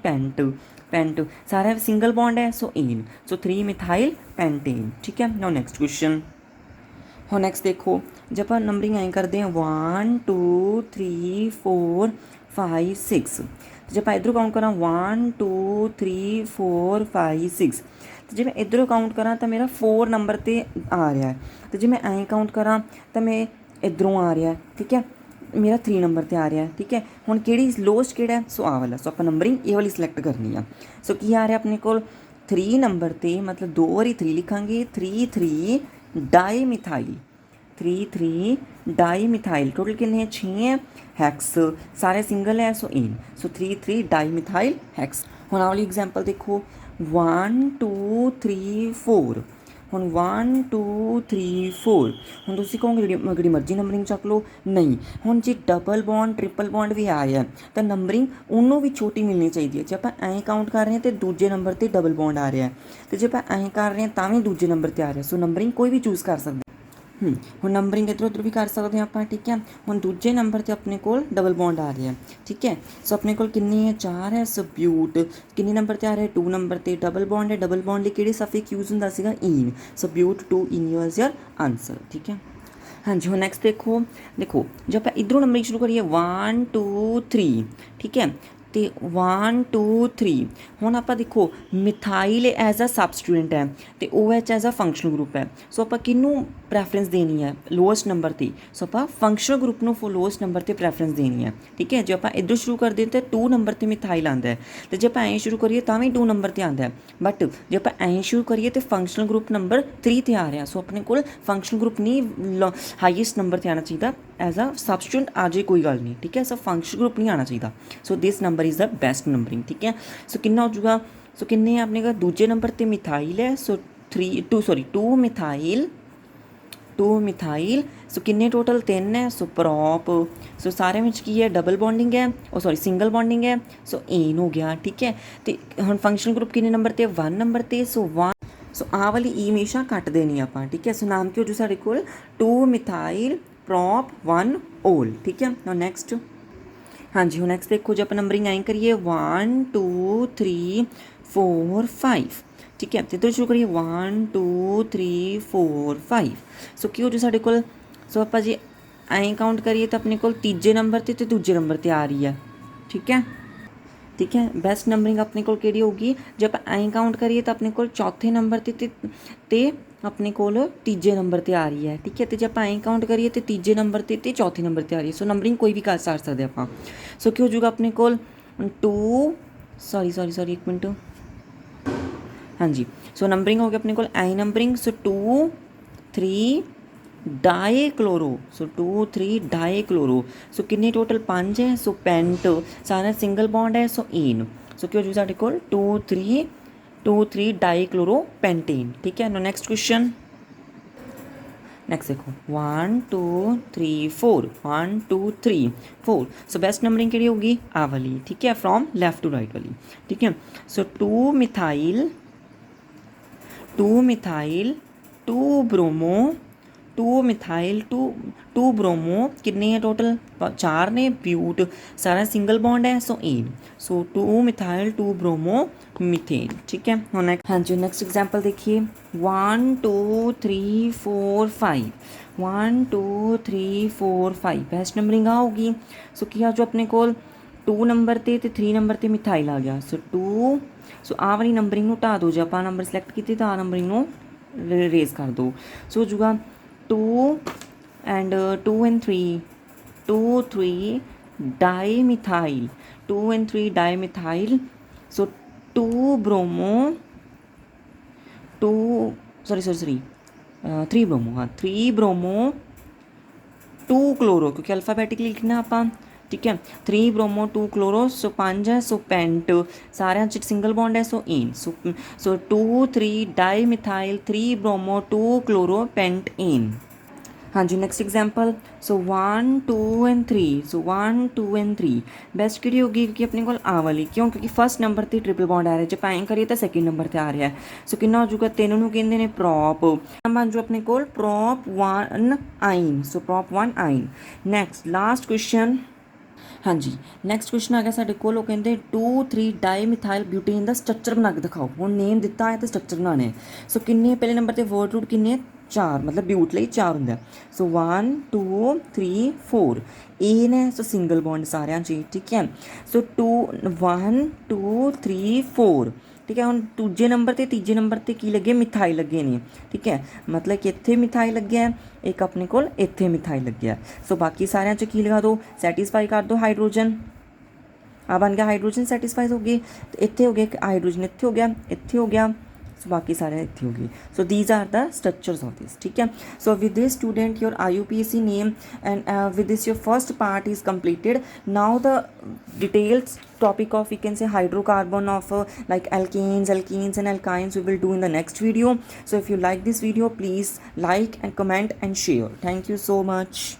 ਪੈਂਟ। ਸਾਰਾ ਸਿੰਗਲ ਬੌਂਡ ਹੈ, ਸੋ ਏਨ। ਸੋ 3 ਮਿਥਾਈਲ ਪੈਂਟੇਨ, ਠੀਕ ਹੈ। ਨਾਓ ਨੈਕਸਟ ਕੁਐਸਚਨ। ਹੁਣ ਨੈਕਸਟ ਦੇਖੋ ਜੇ ਆਪਾਂ ਨੰਬਰਿੰਗ ਐਂ ਕਰਦੇ ਹਾਂ 1 2 3 4 5 6। ਜੇ ਆਪਾਂ ਇੱਧਰੋਂ ਕਾਊਂਟ ਕਰਾਂ 1 2 3 4 5 6, ਅਤੇ ਜੇ ਮੈਂ ਇੱਧਰੋਂ ਕਾਊਂਟ ਕਰਾਂ ਤਾਂ ਮੇਰਾ 4 ਨੰਬਰ 'ਤੇ ਆ ਰਿਹਾ, ਅਤੇ ਜੇ ਮੈਂ ਐਂ ਕਾਊਂਟ ਕਰਾਂ ਤਾਂ ਮੈਂ ਇੱਧਰੋਂ ਆ ਰਿਹਾ, ਠੀਕ ਹੈ। ਮੇਰਾ 3 ਨੰਬਰ 'ਤੇ ਆ ਰਿਹਾ, ਠੀਕ ਹੈ। ਹੁਣ ਕਿਹੜੀ ਲੋਸਟ ਕਿਹੜਾ, ਸੋ ਆਹ ਵਾਲਾ। ਸੋ ਆਪਾਂ ਨੰਬਰਿੰਗ ਇਹ ਵਾਲੀ ਸਿਲੈਕਟ ਕਰਨੀ ਆ। ਸੋ ਕੀ ਆ ਰਿਹਾ ਆਪਣੇ ਕੋਲ 3 ਨੰਬਰ 'ਤੇ, ਮਤਲਬ 2 ਵਾਰੀ 3 ਲਿਖਾਂਗੇ, 3 3 ਡਾਈ ਮਿਥਾਈਲ, 3 3 ਡਾਈ ਮਿਥਾਈਲ। ਟੋਟਲ ਕਿੰਨੇ ਹੈ, 6 ਹੈ। ਹੈਕਸ ਸਾਰੇ ਸਿੰਗਲ ਹੈ, ਸੋ ਏਨ। ਸੋ 3 3 ਡਾਈ ਮਿਥਾਈਲ ਹੈਕਸ। ਹੁਣ ਆਹ ਵਾਲੀ ਐਗਜ਼ਾਮਪਲ ਦੇਖੋ 1 2 3 4। ਹੁਣ 1 2 3 4। ਹੁਣ ਤੁਸੀਂ ਕਹੋਗੇ ਜਿਹੜੀ ਮਰਜ਼ੀ ਨੰਬਰਿੰਗ ਚੱਕ ਲਓ, ਨਹੀਂ। ਹੁਣ ਜੇ ਡਬਲ ਬੌਂਡ ਟ੍ਰਿਪਲ ਬੌਂਡ ਵੀ ਆ ਰਿਹਾ ਤਾਂ ਨੰਬਰਿੰਗ ਉਹਨੂੰ ਵੀ ਛੋਟੀ ਮਿਲਣੀ ਚਾਹੀਦੀ ਹੈ। ਜੇ ਆਪਾਂ ਐਂ ਕਾਊਂਟ ਕਰ ਰਹੇ ਹਾਂ ਤਾਂ ਦੂਜੇ ਨੰਬਰ 'ਤੇ ਡਬਲ ਬੌਂਡ ਆ ਰਿਹਾ, ਅਤੇ ਜੇ ਆਪਾਂ ਐਂ ਕਰ ਰਹੇ ਹਾਂ ਤਾਂ ਵੀ ਦੂਜੇ ਨੰਬਰ 'ਤੇ ਆ ਰਿਹਾ। ਸੋ ਨੰਬਰਿੰਗ ਕੋਈ ਵੀ ਚੂਜ਼ ਕਰ ਸਕਦੇ। ਹੁਣ ਨੰਬਰਿੰਗ ਇੱਧਰ ਉੱਧਰ ਵੀ ਕਰ ਸਕਦੇ ਹਾਂ ਆਪਾਂ, ਠੀਕ ਹੈ। ਹੁਣ ਦੂਜੇ ਨੰਬਰ 'ਤੇ ਆਪਣੇ ਕੋਲ ਡਬਲ ਬੌਂਡ ਆ ਰਿਹਾ, ਠੀਕ ਹੈ। ਸੋ ਆਪਣੇ ਕੋਲ ਕਿੰਨੇ ਹੈ, 4 ਹੈ। ਸੋ ਬਿਊਟ ਕਿੰਨੇ ਨੰਬਰ 'ਤੇ ਆ ਰਿਹਾ, 2 ਨੰਬਰ 'ਤੇ। ਡਬਲ ਬੌਂਡ ਹੈ, ਡਬਲ ਬੌਂਡ ਲਈ ਕਿਹੜੀ ਸਫਿਕਸ ਯੂਜ਼ ਹੁੰਦਾ ਸੀਗਾ, ਈਨ। ਸੋ ਬਿਊਟ 2 ਈਨ ਵਾਜ਼ ਯਰ ਆਂਸਰ, ਠੀਕ ਹੈ। ਹਾਂਜੀ ਹੁਣ ਨੈਕਸਟ ਦੇਖੋ ਜੇ ਆਪਾਂ ਇੱਧਰੋਂ ਨੰਬਰਿੰਗ ਸ਼ੁਰੂ ਕਰੀਏ 1 2 3, ਠੀਕ ਹੈ। ਅਤੇ 1 2 3 ਹੁਣ ਆਪਾਂ ਦੇਖੋ ਮਿਥਾਈਲ ਐਜ਼ ਅ ਸਬਸਟੂਡੈਂਟ ਹੈ ਅਤੇ OH as a functional group ਹੈ। ਸੋ ਆਪਾਂ ਕਿਹਨੂੰ ਪ੍ਰੈਫਰੈਂਸ ਦੇਣੀ ਹੈ, ਲੋਐਸਟ ਨੰਬਰ 'ਤੇ। ਸੋ ਆਪਾਂ ਫੰਕਸ਼ਨਲ ਗਰੁੱਪ ਨੂੰ ਲੋਐਸਟ ਨੰਬਰ 'ਤੇ ਪ੍ਰੈਫਰੈਂਸ ਦੇਣੀ ਹੈ, ਠੀਕ ਹੈ। ਜੇ ਆਪਾਂ ਇੱਧਰੋਂ ਸ਼ੁਰੂ ਕਰਦੇ ਤਾਂ 2 ਨੰਬਰ 'ਤੇ ਮਿਥਾਈਲ ਆਉਂਦਾ ਹੈ, ਅਤੇ ਜੇ ਆਪਾਂ ਐਂ ਸ਼ੁਰੂ ਕਰੀਏ ਤਾਂ ਵੀ 2 ਨੰਬਰ 'ਤੇ ਆਉਂਦਾ ਹੈ। ਬਟ ਜੇ ਆਪਾਂ ਐਂ ਸ਼ੁਰੂ ਕਰੀਏ ਤਾਂ ਫੰਕਸ਼ਨਲ ਗਰੁੱਪ ਨੰਬਰ 3 'ਤੇ ਆ ਰਿਹਾ। ਸੋ ਆਪਣੇ ਕੋਲ ਫੰਕਸ਼ਨਲ ਗਰੁੱਪ ਨਹੀਂ ਹਾਈਐਸਟ ਨੰਬਰ 'ਤੇ ਆਉਣਾ ਚਾਹੀਦਾ, ਐਜ਼ ਅ ਸਬਸਟੂਡੈਂਟ ਆ ਜਾਏ ਕੋਈ ਗੱਲ ਨਹੀਂ, ਠੀਕ ਹੈ। ਸੋ ਫੰਕਸ਼ਨਲ ਗਰੁੱਪ ਨਹੀਂ ਆਉਣਾ ਚਾਹੀਦਾ। So this number is the best numbering, ਠੀਕ ਹੈ। ਸੋ ਕਿੰਨਾ ਹੋ ਜੂਗਾ, ਸੋ ਕਿੰਨੇ ਆਪਣੇ ਕੋਲ ਦੂਜੇ ਨੰਬਰ 'ਤੇ ਮਿਥਾਈਲ ਹੈ। ਸੋ 2 ਮਿਥਾਈਲ। ਸੋ ਕਿੰਨੇ ਟੋਟਲ 3 ਹੈ। ਸੋ ਪ੍ਰੋਪ, ਸੋ ਸਾਰਿਆਂ ਵਿੱਚ ਕੀ ਹੈ, ਡਬਲ ਬੌਂਡਿੰਗ ਹੈ, ਸਿੰਗਲ ਬੌਂਡਿੰਗ ਹੈ। ਸੋ ਏਨ ਹੋ ਗਿਆ, ਠੀਕ ਹੈ। ਅਤੇ ਹੁਣ ਫੰਕਸ਼ਨਲ ਗਰੁੱਪ ਕਿੰਨੇ ਨੰਬਰ 'ਤੇ, 1 ਨੰਬਰ 'ਤੇ। ਸੋ 1, ਸੋ ਆਹ ਵਾਲੀ ਈ ਹਮੇਸ਼ਾ ਕੱਟ ਦੇਣੀ ਆਪਾਂ, ਠੀਕ ਹੈ। ਸੋ ਨਾਮ ਕੀ ਹੋ ਜੂ ਸਾਡੇ ਕੋਲ, 2 ਮਿਥਾਈਲ ਪ੍ਰੋਪ 1 ਓਲ, ਠੀਕ ਹੈ। ਹੁਣ ਨੈਕਸਟ, ਹਾਂਜੀ ਹੁਣ ਨੈਕਸਟ ਦੇਖੋ ਜੇ ਆਪਾਂ ਨੰਬਰਿੰਗ ਐਂ ਕਰੀਏ 1 2 3 4 5, ਠੀਕ ਹੈ। ਅਤੇ ਇੱਧਰ ਸ਼ੁਰੂ ਕਰੀਏ 1 2 3 4 5। ਸੋ ਕੀ ਹੋ ਜੂ ਸਾਡੇ ਕੋਲ, ਸੋ ਆਪਾਂ ਜੇ ਐਂ ਕਾਊਂਟ ਕਰੀਏ ਤਾਂ ਆਪਣੇ ਕੋਲ ਤੀਜੇ ਨੰਬਰ 'ਤੇ ਅਤੇ ਦੂਜੇ ਨੰਬਰ 'ਤੇ ਆ ਰਹੀ ਹੈ, ਠੀਕ ਹੈ। ਠੀਕ ਹੈ, ਬੈਸਟ ਨੰਬਰਿੰਗ ਆਪਣੇ ਕੋਲ ਕਿਹੜੀ ਹੋਊਗੀ, ਜੇ ਆਪਾਂ ਐਂ ਕਾਊਂਟ ਕਰੀਏ ਤਾਂ ਆਪਣੇ ਕੋਲ ਚੌਥੇ ਨੰਬਰ 'ਤੇ ਆਪਣੇ ਕੋਲ ਤੀਜੇ ਨੰਬਰ 'ਤੇ ਆ ਰਹੀ ਹੈ, ਠੀਕ ਹੈ। ਅਤੇ ਜੇ ਆਪਾਂ ਐਂ ਕਾਊਂਟ ਕਰੀਏ ਤਾਂ ਤੀਜੇ ਨੰਬਰ 'ਤੇ ਚੌਥੇ ਨੰਬਰ 'ਤੇ ਆ ਰਹੀ ਹੈ। ਸੋ ਨੰਬਰਿੰਗ ਕੋਈ ਵੀ ਕਰ ਸਕਦੇ ਆਪਾਂ। ਸੋ ਕੀ ਹੋ ਜੂਗਾ ਆਪਣੇ ਕੋਲ 2 ਸੌਰੀ 1 ਮਿੰਟ, ਹਾਂਜੀ। ਸੋ ਨੰਬਰਿੰਗ ਹੋ ਗਿਆ ਆਪਣੇ ਕੋਲ ਐਂ ਨੰਬਰਿੰਗ। ਸੋ 2 3 ਡਾਈਕਲੋਰੋ, ਸੋ 2 3 ਡਾਈਕਲੋਰੋ। ਸੋ ਕਿੰਨੇ ਟੋਟਲ 5 ਹੈ। ਸੋ ਪੈਂਟ ਸਾਰਾ ਸਿੰਗਲ ਬੌਂਡ ਹੈ। ਸੋ ਏਨ, ਸੋ ਕੀ ਹੋ ਜੂ ਸਾਡੇ ਕੋਲ 2 3 ਡਾਈਕਲੋਰੋ ਪੈਂਟੇਨ, ਠੀਕ ਹੈ। ਨੈਕਸਟ ਕੁਐਸਚਨ, ਨੈਕਸਟ ਦੇਖੋ 1 2 3 4 1 2 3 4। ਸੋ ਬੈਸਟ ਨੰਬਰਿੰਗ ਕਿਹੜੀ ਹੋਊਗੀ, ਆਹ ਵਾਲੀ, ਠੀਕ ਹੈ, ਫਰੋਮ ਲੈਫਟ ਟੂ ਰਾਈਟ ਵਾਲੀ, ਠੀਕ ਹੈ। ਸੋ 2 ਮਿਥਾਈਲ 2 ਬ੍ਰੋਮੋ 2 ਬ੍ਰੋਮੋ ਕਿੰਨੇ ਹੈ ਟੋਟਲ, 4 ਨੇ। ਬਿਊਟ ਸਾਰਾ ਸਿੰਗਲ ਬੌਂਡ ਹੈ। ਸੋ ਏਨ, ਸੋ 2 ਮਿਥਾਈਲ 2 ਬ੍ਰੋਮੋ ਮਿਥੇਨ, ਠੀਕ ਹੈ। ਹੁਣ ਹਾਂਜੀ ਨੈਕਸਟ ਐਗਜ਼ਾਮਪਲ ਦੇਖੀਏ 1 2 3 4 5 1 2 3 4 5। ਬੈਸਟ ਨੰਬਰਿੰਗ ਆਊਗੀ। ਸੋ ਕੀ ਆ ਜੋ ਆਪਣੇ ਕੋਲ 2 ਨੰਬਰ 'ਤੇ ਅਤੇ 3 ਨੰਬਰ 'ਤੇ ਮਿਥਾਈਲ ਆ ਗਿਆ। ਸੋ 2, ਸੋ ਆਹ ਵਾਲੀ ਨੰਬਰਿੰਗ ਨੂੰ ਢਾਹ ਦਿਓ, ਜੇ ਆਪਾਂ ਨੰਬਰ ਸਿਲੈਕਟ ਕੀਤੇ ਤਾਂ ਆਹ ਨੰਬਰਿੰਗ ਨੂੰ ਰੇਜ਼ ਕਰ ਦਿਓ। ਸੋ ਹੋ ਜੂਗਾ 2 and 2 and 3 dimethyl 2 and 3 dimethyl। so 2 bromo 2 sorry 3 bromo, हाँ 3 bromo 2 क्लोरो, क्योंकि अल्फाबेटिकली लिखना ਆਪਾਂ, ठीक है। 3 ब्रोमो 2 क्लोरो। सो 5 है। सो पेंट सारे सिंगल बॉन्ड है। So ene, so 2 3 dimethyl 3 bromo 2 chloro pentene. हाँ जी next example, so 1 2 and 3। So 1 2 and 3 best किहड़ी होगी, क्योंकि अपने को आ वाली, क्यों, क्योंकि फर्स्ट नंबर पर ट्रिपल बॉन्ड आ रहा है। जो पाएँ करिए तो सैकेंड नंबर पर आ रहा है। सो कितना हो जाऊगा, 3 नूं कहंदे ने प्रॉप, बन जो अपने को प्रॉप 1 आइन। सो प्रॉप 1 आइन। नैक्सट लास्ट क्वेश्चन, हाँ जी नैक्सट क्वेश्चन आ गया साढ़े को, कहते 2 3 डाईमिथाइल ब्यूटेन का स्ट्रक्चर बना के दिखाओ। हुण नेम दिता है तो स्ट्रक्चर बनाने हैं। सो किन्ने पहले नंबर पर वर्ड रूट किन्ने, 4, मतलब ब्यूट लई 4 होंगे। सो 1 2 3 4 ए ने, सो सिंगल बॉन्ड सारे जी, ठीक है। सो 2 1 2 3 4, ठीक है। हम दूजे नंबर ते तीजे नंबर ते की लगे, मिथाइल लगे ने, ठीक है। मतलब कि इत्थे मिथाइल लगे है, एक अपने को इत्थे मिथाइल लगे है। सो बाकी सारे च की लगा दो, सैटिस्फाई कर दो हाइड्रोजन, आ बन गया हाइड्रोजन सैटिस्फाई हो गई। इत्थे हो गया हाइड्रोजन, इत्थे हो गया, इत्थे हो गया। सो बाकी सारे इत्थे हो गए। So these are the structures of this, ठीक है। So with this student your IUPAC name and with this your first part is completed. Now the details topic of, we can say, hydrocarbon of like alkanes and alkynes we will do in the next video. So if you like this video, please like and comment and share. Thank you so much.